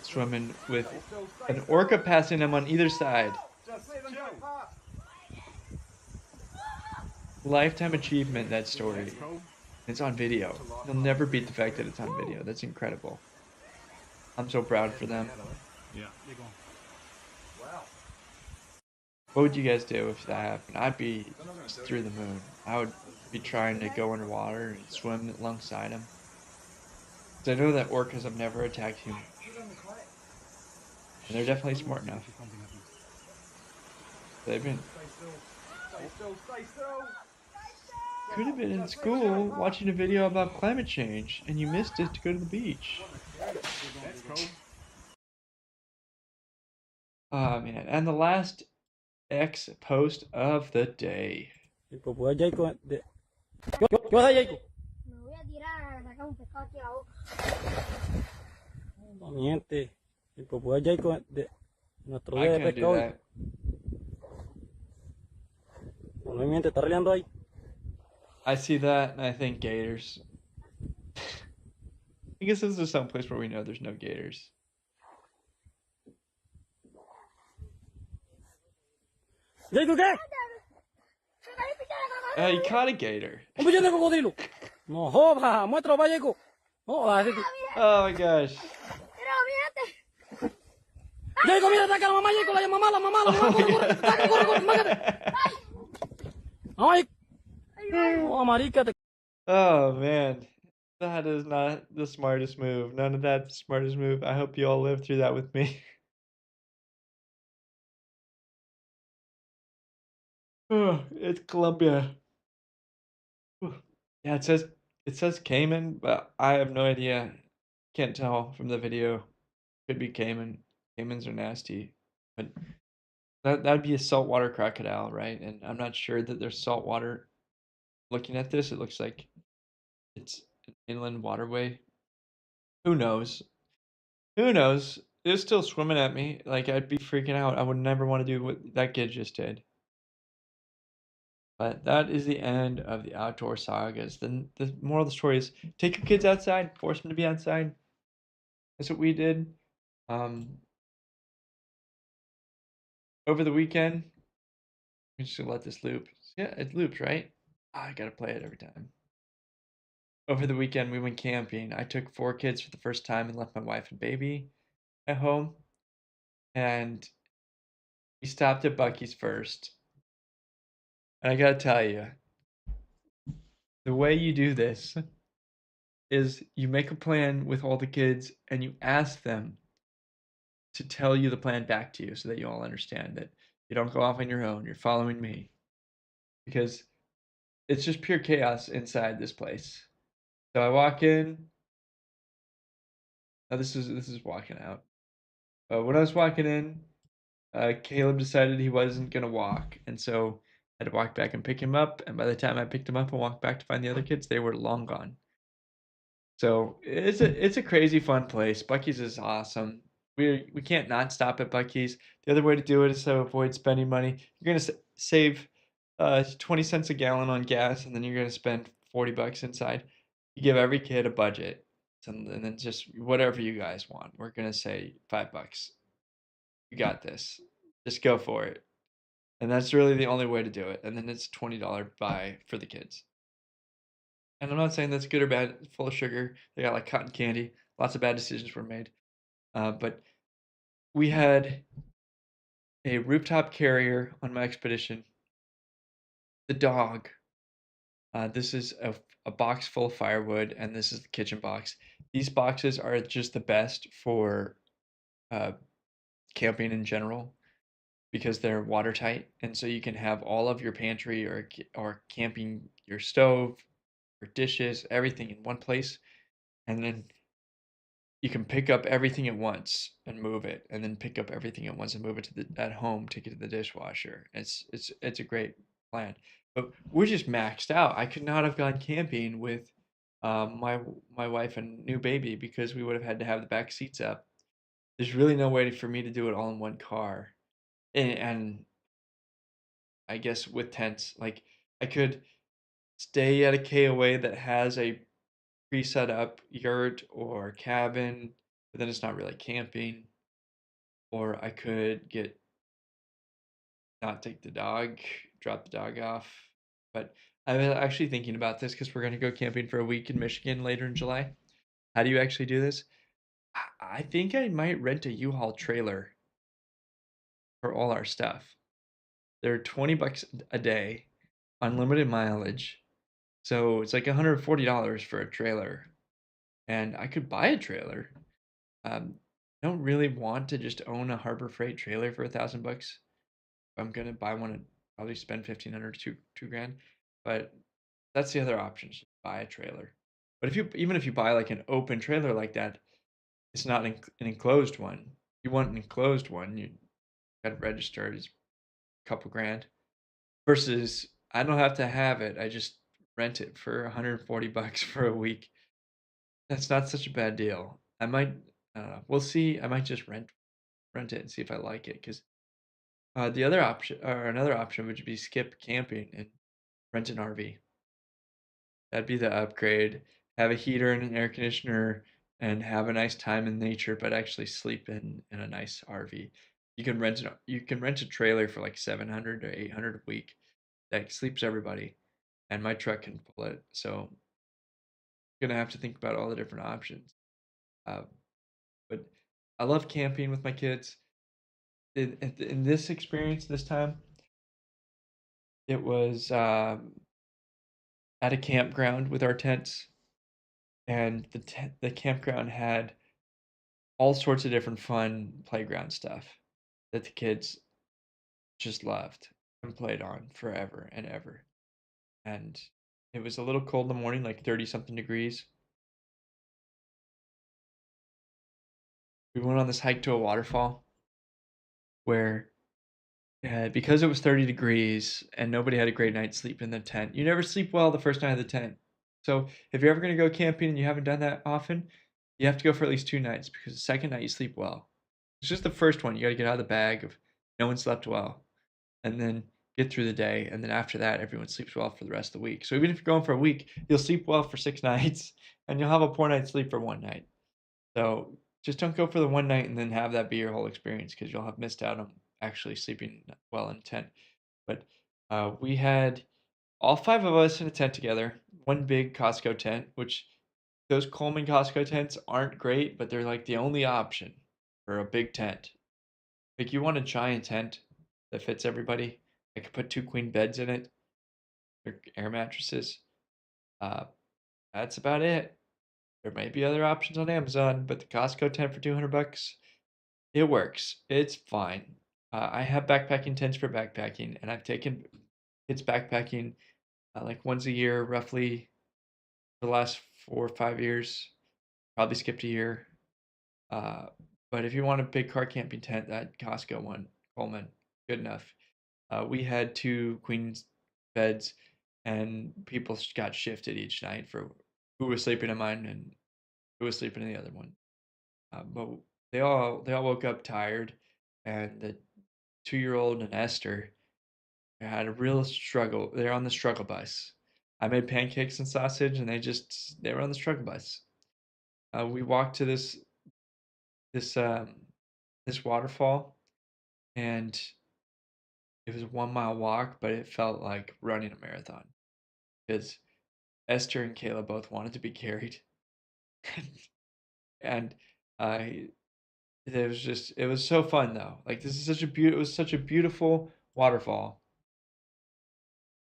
Swimming with an orca passing him on either side. Lifetime achievement, that story. It's on video. They'll never beat the fact that it's on video. That's incredible. I'm so proud for them. Yeah. What would you guys do if that happened? I'd be through the moon. I would be trying to go underwater and swim alongside them. Because I know that orcas have never attacked humans. And they're definitely smart enough. They've been... Could have been in school watching a video about climate change, and you missed it to go to the beach. Oh man, and the last X post of the day. ¿Qué pasa, Jacob? Me voy a tirar a sacar un pescado aquí a la boca. No miente. El popó de Jacob de nuestro día de pescado. No miente, está releando ahí. I see that and I think gators. I guess this is some place where we know there's no gators. ¿Jacob qué? You caught a gator. Un billete de cocodrilo. No joda, muéstralo para Jacob. No, oh my gosh. Jacob, mira, ataca a la mamá, Jacob, la mamá, corre. Ay. Oh, marica. Oh man. That is not the smartest move. None of that smartest move. I hope you all lived through that with me. Oh, it's Colombia. Yeah, it says Cayman, but I have no idea. Can't tell from the video. Could be Cayman. Caymans are nasty, but that'd be a saltwater crocodile, right? And I'm not sure that there's saltwater. Looking at this, it looks like it's an inland waterway. Who knows? Who knows? It's still swimming at me. Like I'd be freaking out. I would never want to do what that kid just did. But that is the end of the outdoor sagas. The moral of the story is take your kids outside, force them to be outside. That's what we did. Over the weekend, I'm just gonna let this loop. Yeah, it loops, right? I gotta play it every time. Over the weekend, we went camping. I took 4 kids for the first time and left my wife and baby at home. And we stopped at Buc-ee's first. And I gotta tell you, the way you do this is you make a plan with all the kids and you ask them to tell you the plan back to you so that you all understand that you don't go off on your own. You're following me. Because it's just pure chaos inside this place. So I walk in. Now this is walking out. When I was walking in, Caleb decided he wasn't gonna walk, and so I had to walk back and pick him up. And by the time I picked him up and walked back to find the other kids, they were long gone. So it's a crazy fun place. Buc-ee's is awesome. We can't not stop at Buc-ee's. The other way to do it is to avoid spending money. You're gonna save 20 cents a gallon on gas, and then you're gonna spend $40 inside. You give every kid a budget, and then just whatever you guys want. We're gonna say $5. You got this. Just go for it. And that's really the only way to do it. And then it's $20 buy for the kids. And I'm not saying that's good or bad. It's full of sugar. They got like cotton candy. Lots of bad decisions were made. But we had a rooftop carrier on my expedition. The dog. This is a box full of firewood, and this is the kitchen box. These boxes are just the best for camping in general because they're watertight, and so you can have all of your pantry or camping, your stove, your dishes, everything in one place, and then you can pick up everything at once and move it, and then pick up everything at once and move it to the at home, take it to the dishwasher. It's a great plan. But we're just maxed out. I could not have gone camping with my wife and new baby because we would have had to have the back seats up. There's really no way for me to do it all in one car. And I guess with tents, like I could stay at a KOA that has a pre-set up yurt or cabin, but then it's not really camping. Or I could get not take the dog, drop the dog off. But I'm actually thinking about this because we're going to go camping for a week in Michigan later in July. How do you actually do this? I think I might rent a U-Haul trailer for all our stuff. They're $20 a day, unlimited mileage. So it's like $140 for a trailer. And I could buy a trailer. I don't really want to just own a Harbor Freight trailer for $1,000. If I'm gonna buy one, I'd probably spend 1,500 to two grand. But that's the other option, just buy a trailer. But even if you buy like an open trailer like that, it's not an enclosed one. You want an enclosed one, you got to register. It's a couple grand. Versus I don't have to have it. I just rent it for $140 for a week. That's not such a bad deal. I might, I don't know. We'll see. I might just rent it and see if I like it. Because the other option or another option would be skip camping and rent an RV. That'd be the upgrade. Have a heater and an air conditioner and have a nice time in nature, but actually sleep in a nice RV. You can rent a trailer for like 700 or 800 a week that sleeps everybody, and my truck can pull it. So I'm gonna have to think about all the different options. Uh, but I love camping with my kids. In this experience, this time, it was at a campground with our tents, and the campground had all sorts of different fun playground stuff that the kids just loved and played on forever and ever. And it was a little cold in the morning, like 30 something degrees. We went on this hike to a waterfall where, because it was 30 degrees and nobody had a great night's sleep in the tent, you never sleep well the first night of the tent. So if you're ever going to go camping and you haven't done that often, you have to go for at least 2 nights because the second night you sleep well. It's just the first one. You got to get out of the bag of no one slept well and then get through the day. And then after that, everyone sleeps well for the rest of the week. So even if you're going for a week, you'll sleep well for 6 nights and you'll have a poor night's sleep for one night. So just don't go for the one night and then have that be your whole experience because you'll have missed out on actually sleeping well in a tent. But we had all five of us in a tent together, one big Costco tent, which those Coleman Costco tents aren't great, but they're like the only option for a big tent. Like you want a giant tent that fits everybody. I could put two queen beds in it, or air mattresses. Uh, that's about it. There may be other options on Amazon, but the Costco tent for $200, it works. It's fine. I have backpacking tents for backpacking, and I've taken kids backpacking like once a year, roughly for the last 4 or 5 years. Probably skipped a year. But if you want a big car camping tent, that Costco one, Coleman, good enough. We had two queen beds, and people got shifted each night for who was sleeping in mine and who was sleeping in the other one. But they all woke up tired, and the 2-year-old and Esther had a real struggle. They're on the struggle bus. I made pancakes and sausage, and they were on the struggle bus. We walked to this this waterfall, and it was a 1 mile walk, but it felt like running a marathon because Esther and Kayla both wanted to be carried, and I it was so fun though. Like this is it was such a beautiful waterfall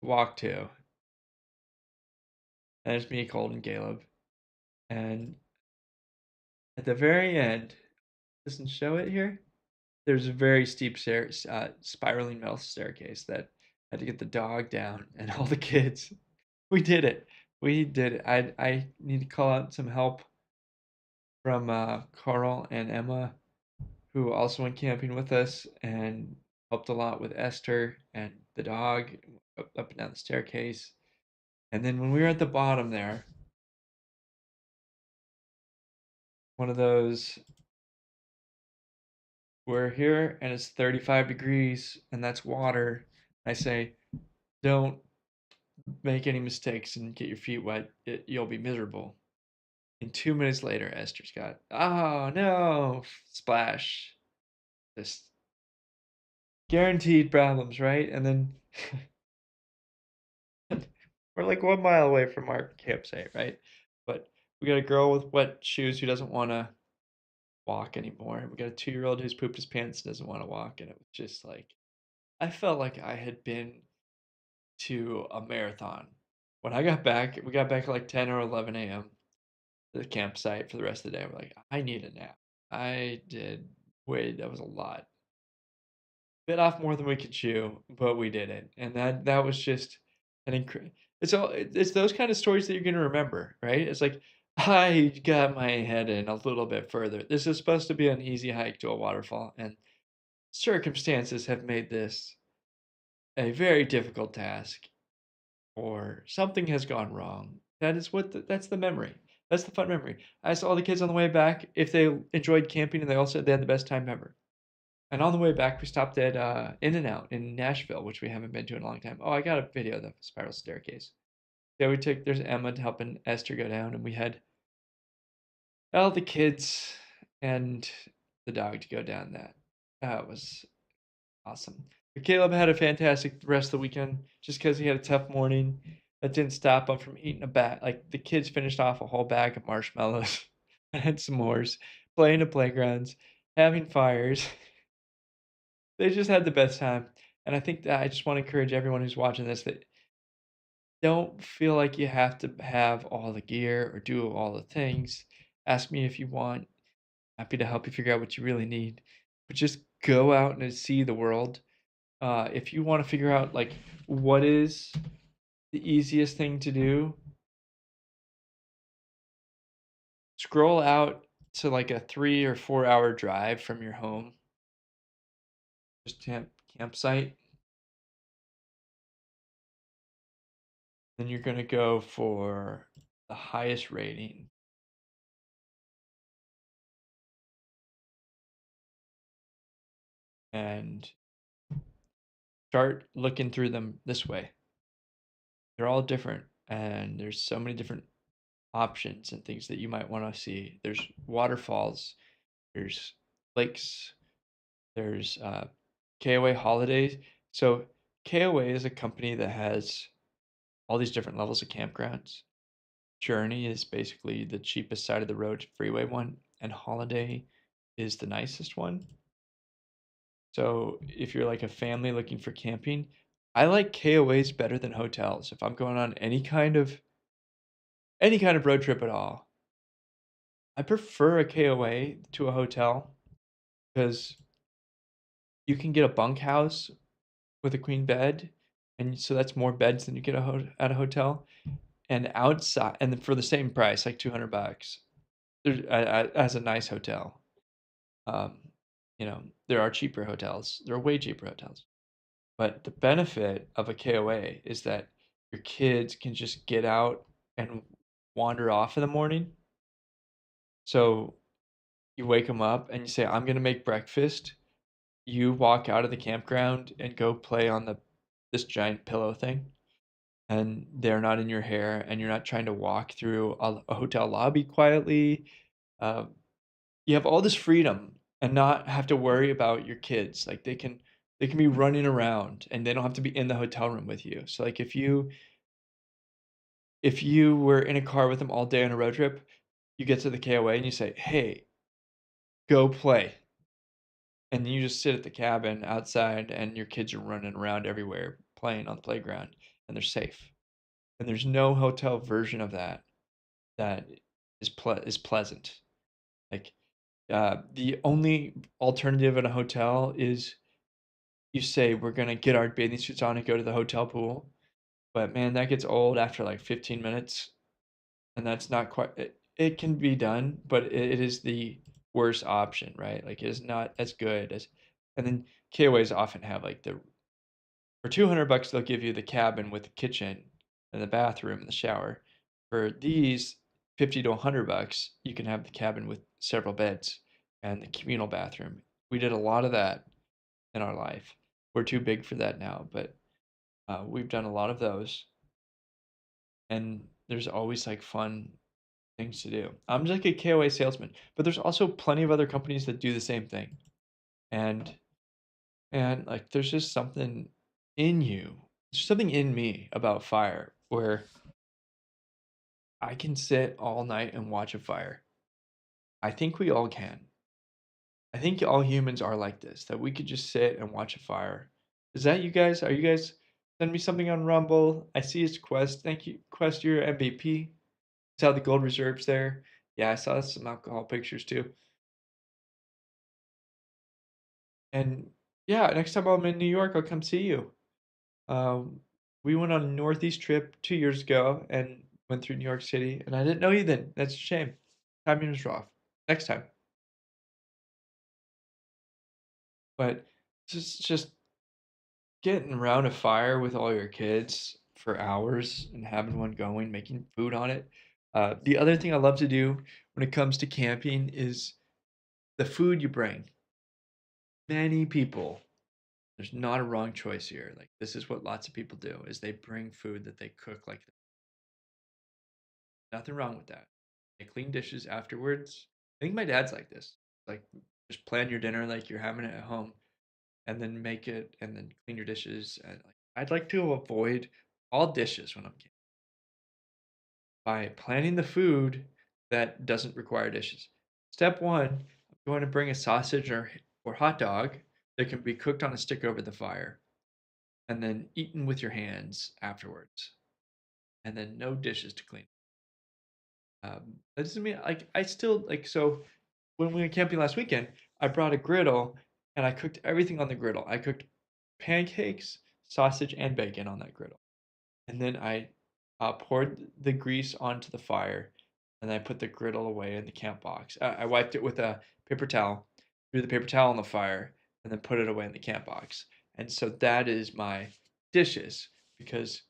to walk to. And it's me, Colton, Caleb, and at the very end, doesn't show it here. There's a very steep spiraling metal staircase that I had to get the dog down and all the kids. We did it. We did. I need to call out some help from Carl and Emma, who also went camping with us and helped a lot with Esther and the dog up and down the staircase. And then when we were at the bottom there, one of those, we're here and it's 35 degrees and that's water. I say, don't make any mistakes and get your feet wet. You'll be miserable. And 2 minutes later, Esther's got, oh no, splash. Just guaranteed problems, right? And then we're like 1 mile away from our campsite, right? But we got a girl with wet shoes who doesn't want to walk anymore. We got a 2-year-old who's pooped his pants and doesn't want to walk. And it was just like, I felt like I had been to a marathon. When I got back, we got back at like 10 or 11 a.m. to the campsite for the rest of the day. We're like, I need a nap. I did, wait, that was a lot. Bit off more than we could chew, but we did it. And that was just an it's those kind of stories that you're gonna remember, right? It's like, I got my head in a little bit further. This is supposed to be an easy hike to a waterfall, and circumstances have made this a very difficult task, or something has gone wrong. That is that's the memory. That's the fun memory. I asked all the kids on the way back if they enjoyed camping, and they all said they had the best time ever. And on the way back, we stopped at In-N-Out in Nashville, which we haven't been to in a long time. Oh, I got a video of the spiral staircase. Yeah, there's Emma helping Esther go down, and we had all the kids and the dog to go down that. That was awesome. But Caleb had a fantastic rest of the weekend just because he had a tough morning. That didn't stop him from eating a bag. Like, the kids finished off a whole bag of marshmallows and s'mores, playing at playgrounds, having fires. They just had the best time. And I think that I just want to encourage everyone who's watching this that don't feel like you have to have all the gear or do all the things. Ask me if you want. Happy to help you figure out what you really need. But just go out and see the world. If you want to figure out like what is the easiest thing to do, scroll out to like a 3 or 4 hour drive from your home. Just campsite. Then you're going to go for the highest rating. And start looking through them this way. They're all different, and there's so many different options and things that you might want to see. There's waterfalls, there's lakes, there's KOA Holidays. So KOA is a company that has all these different levels of campgrounds. Journey is basically the cheapest side of the road freeway one, and Holiday is the nicest one. So if you're like a family looking for camping, I like KOAs better than hotels. If I'm going on any kind of road trip at all, I prefer a KOA to a hotel because you can get a bunkhouse with a queen bed, and so that's more beds than you get at a hotel. And outside, and for the same price, like $200, as a nice hotel. There are cheaper hotels. There are way cheaper hotels. But the benefit of a KOA is that your kids can just get out and wander off in the morning. So you wake them up and you say, I'm going to make breakfast. You walk out of the campground and go play on this giant pillow thing. And they're not in your hair, and you're not trying to walk through a hotel lobby quietly. You have all this freedom and not have to worry about your kids. Like they can be running around and they don't have to be in the hotel room with you. So like if you were in a car with them all day on a road trip, you get to the KOA and you say, "Hey, go play." And you just sit at the cabin outside and your kids are running around everywhere playing on the playground and they're safe. And there's no hotel version of that is pleasant. Like the only alternative in a hotel is you say we're gonna get our bathing suits on and go to the hotel pool, But man, that gets old after like 15 minutes, and that's not quite. It can be done, but it is the worst option, right? Like it's not as good as. And then KOAs often have like the for $200 they'll give you the cabin with the kitchen and the bathroom and the shower. For these 50 to $100, you can have the cabin with several beds and the communal bathroom. We did a lot of that in our life. We're too big for that now, but we've done a lot of those. And there's always like fun things to do. I'm just like a KOA salesman, but there's also plenty of other companies that do the same thing. And like there's just something in you. There's something in me about fire where I can sit all night and watch a fire. I think we all can. I think all humans are like this, that we could just sit and watch a fire. Is that you guys? Are you guys send me something on Rumble? I see it's Quest. Thank you, Quest, you're MVP. Saw the gold reserves there. Yeah, I saw some alcohol pictures too. And yeah, next time I'm in New York, I'll come see you. We went on a Northeast trip 2 years ago and went through New York City, and I didn't know you then. That's a shame. Timing was rough. Next time. But just getting around a fire with all your kids for hours and having one going, making food on it. The other thing I love to do when it comes to camping is the food you bring. Many people, there's not a wrong choice here. Like this is what lots of people do is they bring food that they cook like nothing wrong with that. They clean dishes afterwards. I think my dad's like this. Like just plan your dinner like you're having it at home and then make it and then clean your dishes and like I'd like to avoid all dishes when I'm camping by planning the food that doesn't require dishes. Step 1, I'm going to bring a sausage or hot dog that can be cooked on a stick over the fire and then eaten with your hands afterwards. And then no dishes to clean. That doesn't mean like I still like so when we went camping last weekend, I brought a griddle and I cooked everything on the griddle. I cooked pancakes, sausage, and bacon on that griddle. And then I poured the grease onto the fire and I put the griddle away in the camp box. I wiped it with a paper towel, threw the paper towel on the fire, and then put it away in the camp box. And so that is my dishes because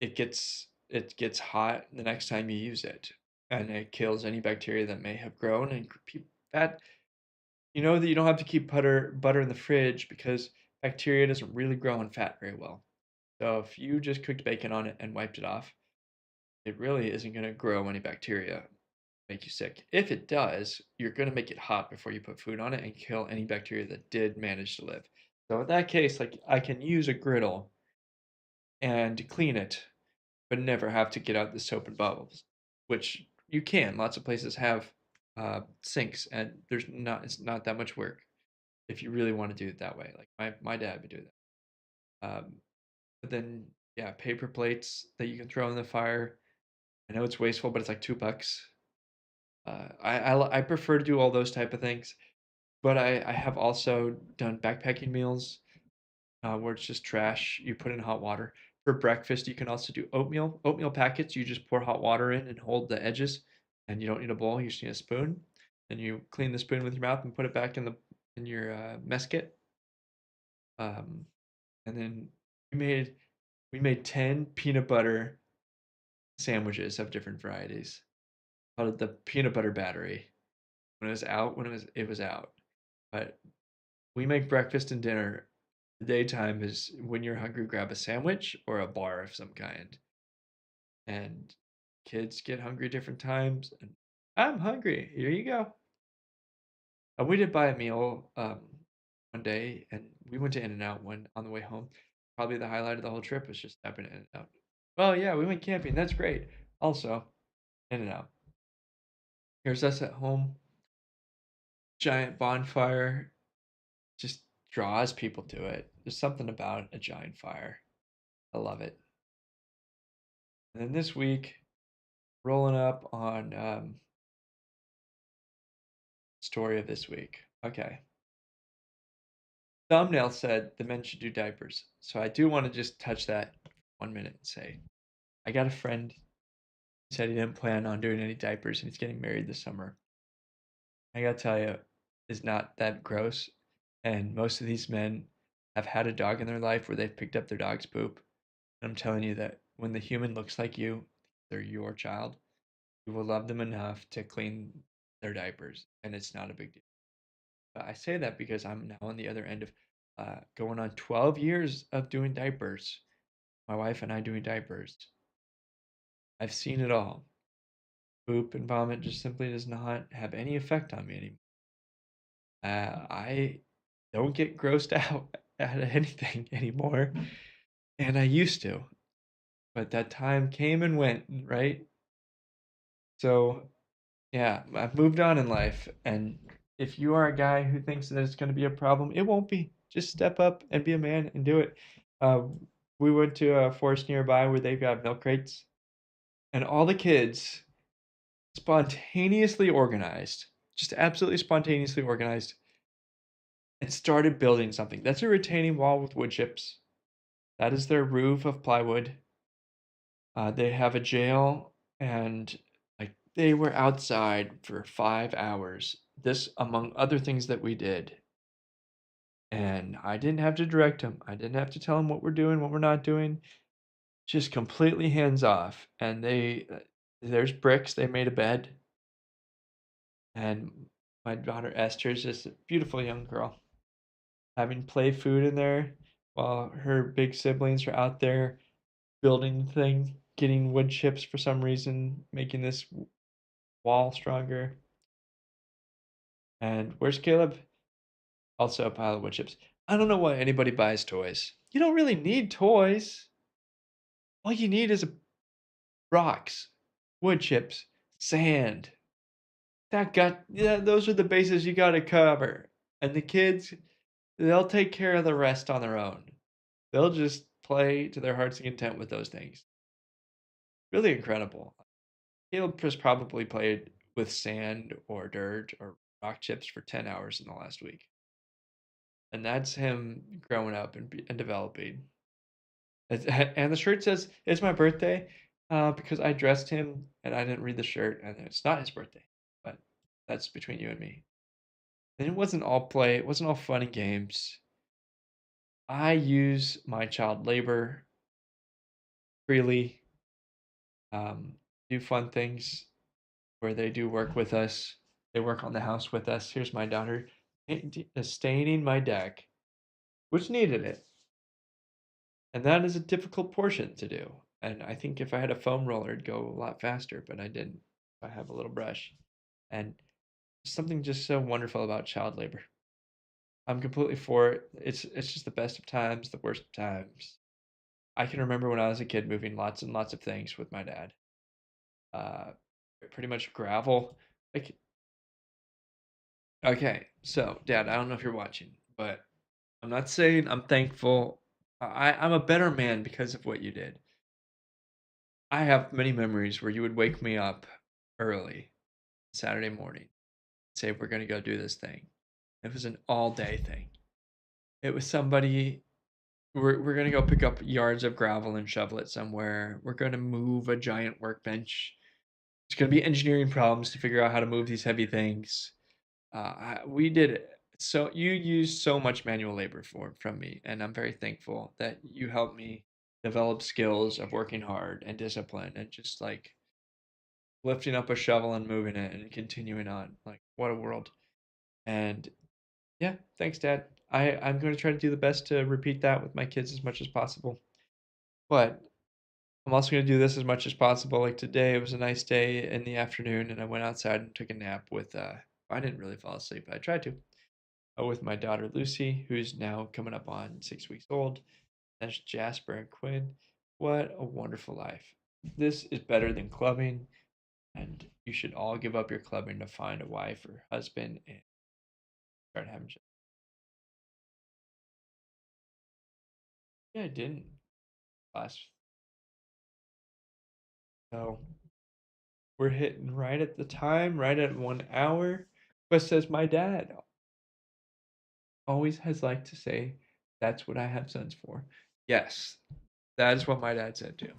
it gets hot the next time you use it, and it kills any bacteria that may have grown. And fat, you know that you don't have to keep butter in the fridge because bacteria doesn't really grow in fat very well. So if you just cooked bacon on it and wiped it off, it really isn't going to grow any bacteria, make you sick. If it does, you're going to make it hot before you put food on it and kill any bacteria that did manage to live. So in that case, like I can use a griddle and clean it but never have to get out the soap and bubbles, which you can. Lots of places have sinks, and it's not that much work if you really want to do it that way. Like my dad would do that. But then yeah, paper plates that you can throw in the fire. I know it's wasteful, but it's like $2. I prefer to do all those type of things, but I have also done backpacking meals where it's just trash you put in hot water. For breakfast, you can also do oatmeal packets. You just pour hot water in and hold the edges, and you don't need a bowl. You just need a spoon. And you clean the spoon with your mouth and put it back in your mess kit. Um, and then we made 10 peanut butter sandwiches of different varieties. Called it the peanut butter battery. When it was out. But we make breakfast and dinner. The daytime is when you're hungry, grab a sandwich or a bar of some kind. And kids get hungry at different times. And I'm hungry. Here you go. And we did buy a meal one day, and we went to In-N-Out one on the way home. Probably the highlight of the whole trip was just stopping at In-N-Out. Oh yeah, we went camping. That's great. Also, In-N-Out. Here's us at home. Giant bonfire just draws people to it. There's something about a giant fire. I love it. And then this week, rolling up on story of this week. Okay. Thumbnail said the men should do diapers. So I do want to just touch that 1 minute and say, I got a friend who said he didn't plan on doing any diapers and he's getting married this summer. I gotta tell you, it's not that gross. And most of these men have had a dog in their life where they've picked up their dog's poop. And I'm telling you that when the human looks like you, they're your child, you will love them enough to clean their diapers, and it's not a big deal. But I say that because I'm now on the other end of going on 12 years of doing diapers. My wife and I doing diapers. I've seen it all. Poop and vomit just simply does not have any effect on me anymore. I don't get grossed out at anything anymore, and I used to, but that time came and went, right? So, yeah, I've moved on in life, and if you are a guy who thinks that it's going to be a problem, it won't be. Just step up and be a man and do it. Uh, we went to a forest nearby where they've got milk crates, and all the kids spontaneously organized, just absolutely spontaneously organized, and started building something. That's a retaining wall with wood chips. That is their roof of plywood. They have a jail, and like they were outside for 5 hours. This, among other things that we did. And I didn't have to direct them. I didn't have to tell them what we're doing, what we're not doing. Just completely hands off. And there's bricks. They made a bed. And my daughter Esther is just a beautiful young girl, having play food in there while her big siblings are out there building the thing, getting wood chips for some reason, making this wall stronger. And where's Caleb? Also a pile of wood chips. I don't know why anybody buys toys. You don't really need toys. All you need is rocks, wood chips, sand. Those are the bases you got to cover. And the kids, they'll take care of the rest on their own. They'll just play to their heart's content with those things. Really incredible. Caleb has probably played with sand or dirt or rock chips for 10 hours in the last week. And that's him growing up and developing. And the shirt says, it's my birthday because I dressed him and I didn't read the shirt and it's not his birthday. But that's between you and me. And it wasn't all play, it wasn't all fun and games. I use my child labor freely, do fun things where they do work with us. They work on the house with us. Here's my daughter staining my deck, which needed it. And that is a difficult portion to do. And I think if I had a foam roller, it'd go a lot faster, but I didn't. I have a little brush. And something just so wonderful about child labor. I'm completely for it. It's just the best of times, the worst of times. I can remember when I was a kid moving lots and lots of things with my dad. Uh, Pretty much gravel. Like, okay, so Dad, I don't know if you're watching, but I'm not saying I'm thankful. I'm a better man because of what you did. I have many memories where you would wake me up early Saturday morning, say we're gonna go do this thing. It was an all day thing. It was somebody we're gonna go pick up yards of gravel and shovel it somewhere. We're gonna move a giant workbench. It's gonna be engineering problems to figure out how to move these heavy things. We did it. So you used so much manual labor from me, and I'm very thankful that you helped me develop skills of working hard and discipline and just like lifting up a shovel and moving it and continuing on. Like what a world. And yeah, thanks, Dad. I'm going to try to do the best to repeat that with my kids as much as possible. But I'm also going to do this as much as possible. Like today, it was a nice day in the afternoon, and I went outside and took a nap with. I didn't really fall asleep, but I tried to. With my daughter Lucy, who's now coming up on 6 weeks old. That's Jasper and Quinn. What a wonderful life. This is better than clubbing, and you should all give up your clubbing to find a wife or husband and start having children. Yeah, I didn't last. So we're hitting right at the time, right at 1 hour. But says my dad always has liked to say, that's what I have sons for. Yes, That is what my dad said too.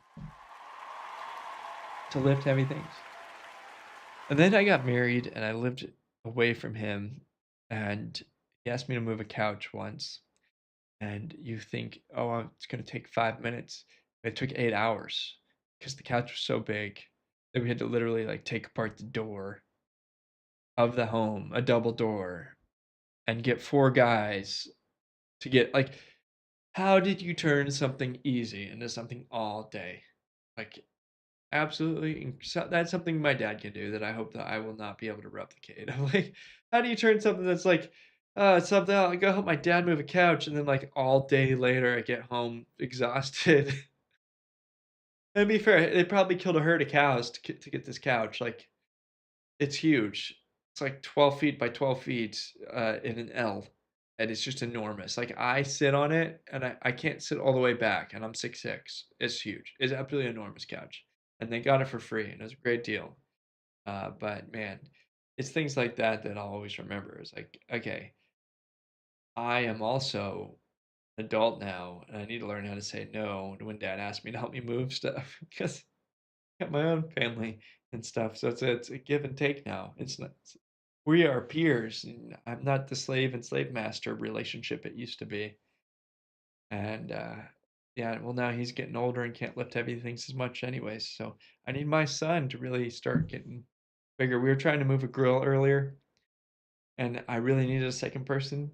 To lift heavy things. And then I got married and I lived away from him, and he asked me to move a couch once. And you think, oh, it's going to take 5 minutes. It took 8 hours because the couch was so big that we had to literally like take apart the door of the home, a double door, and get 4 guys to get like, how did you turn something easy into something all day? Like, absolutely. That's something my dad can do that I hope that I will not be able to replicate. I'm like, how do you turn something that's like, something I go help my dad move a couch, and then like all day later I get home exhausted. And to be fair, they probably killed a herd of cows to get this couch. Like, it's huge. It's like 12 feet by 12 feet in an L. And it's just enormous. Like, I sit on it, and I can't sit all the way back, and I'm 6'6". It's huge. It's absolutely enormous couch. And they got it for free, and it was a great deal. But man, it's things like that that I'll always remember. It's like, okay, I am also an adult now, and I need to learn how to say no when dad asks me to help me move stuff because I got my own family and stuff. So it's a give and take now. It's not. We are peers, and I'm not the slave and slave master relationship it used to be. And yeah, well, now he's getting older and can't lift heavy things as much, anyways. So I need my son to really start getting bigger. We were trying to move a grill earlier, and I really needed a second person.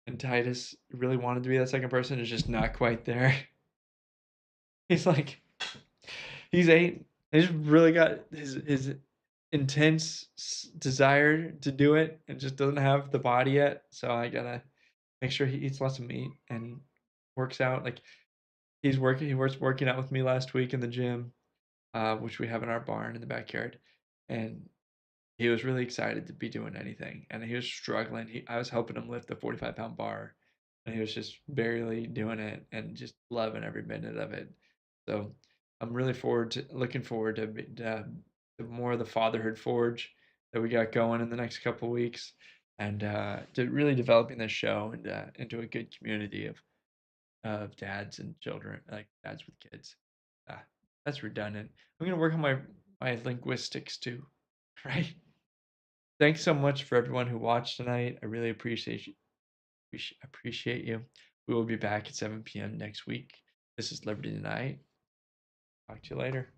And Titus really wanted to be that second person. Is just not quite there. He's like, he's 8. He's really got his intense desire to do it, and just doesn't have the body yet. So I gotta make sure he eats lots of meat and works out. Like, he was working out with me last week in the gym, which we have in our barn in the backyard, and he was really excited to be doing anything, and he was struggling. I was helping him lift the 45-pound bar, and he was just barely doing it and just loving every minute of it. So I'm really looking forward to more of the Fatherhood Forge that we got going in the next couple of weeks, and to really developing this show and into a good community of dads and children, like dads with kids. That's redundant. I'm gonna work on my linguistics too, right? Thanks so much for everyone who watched tonight. I really appreciate you. Appreciate you. We will be back at 7 p.m. next week. This is Liberty Tonight. Talk to you later.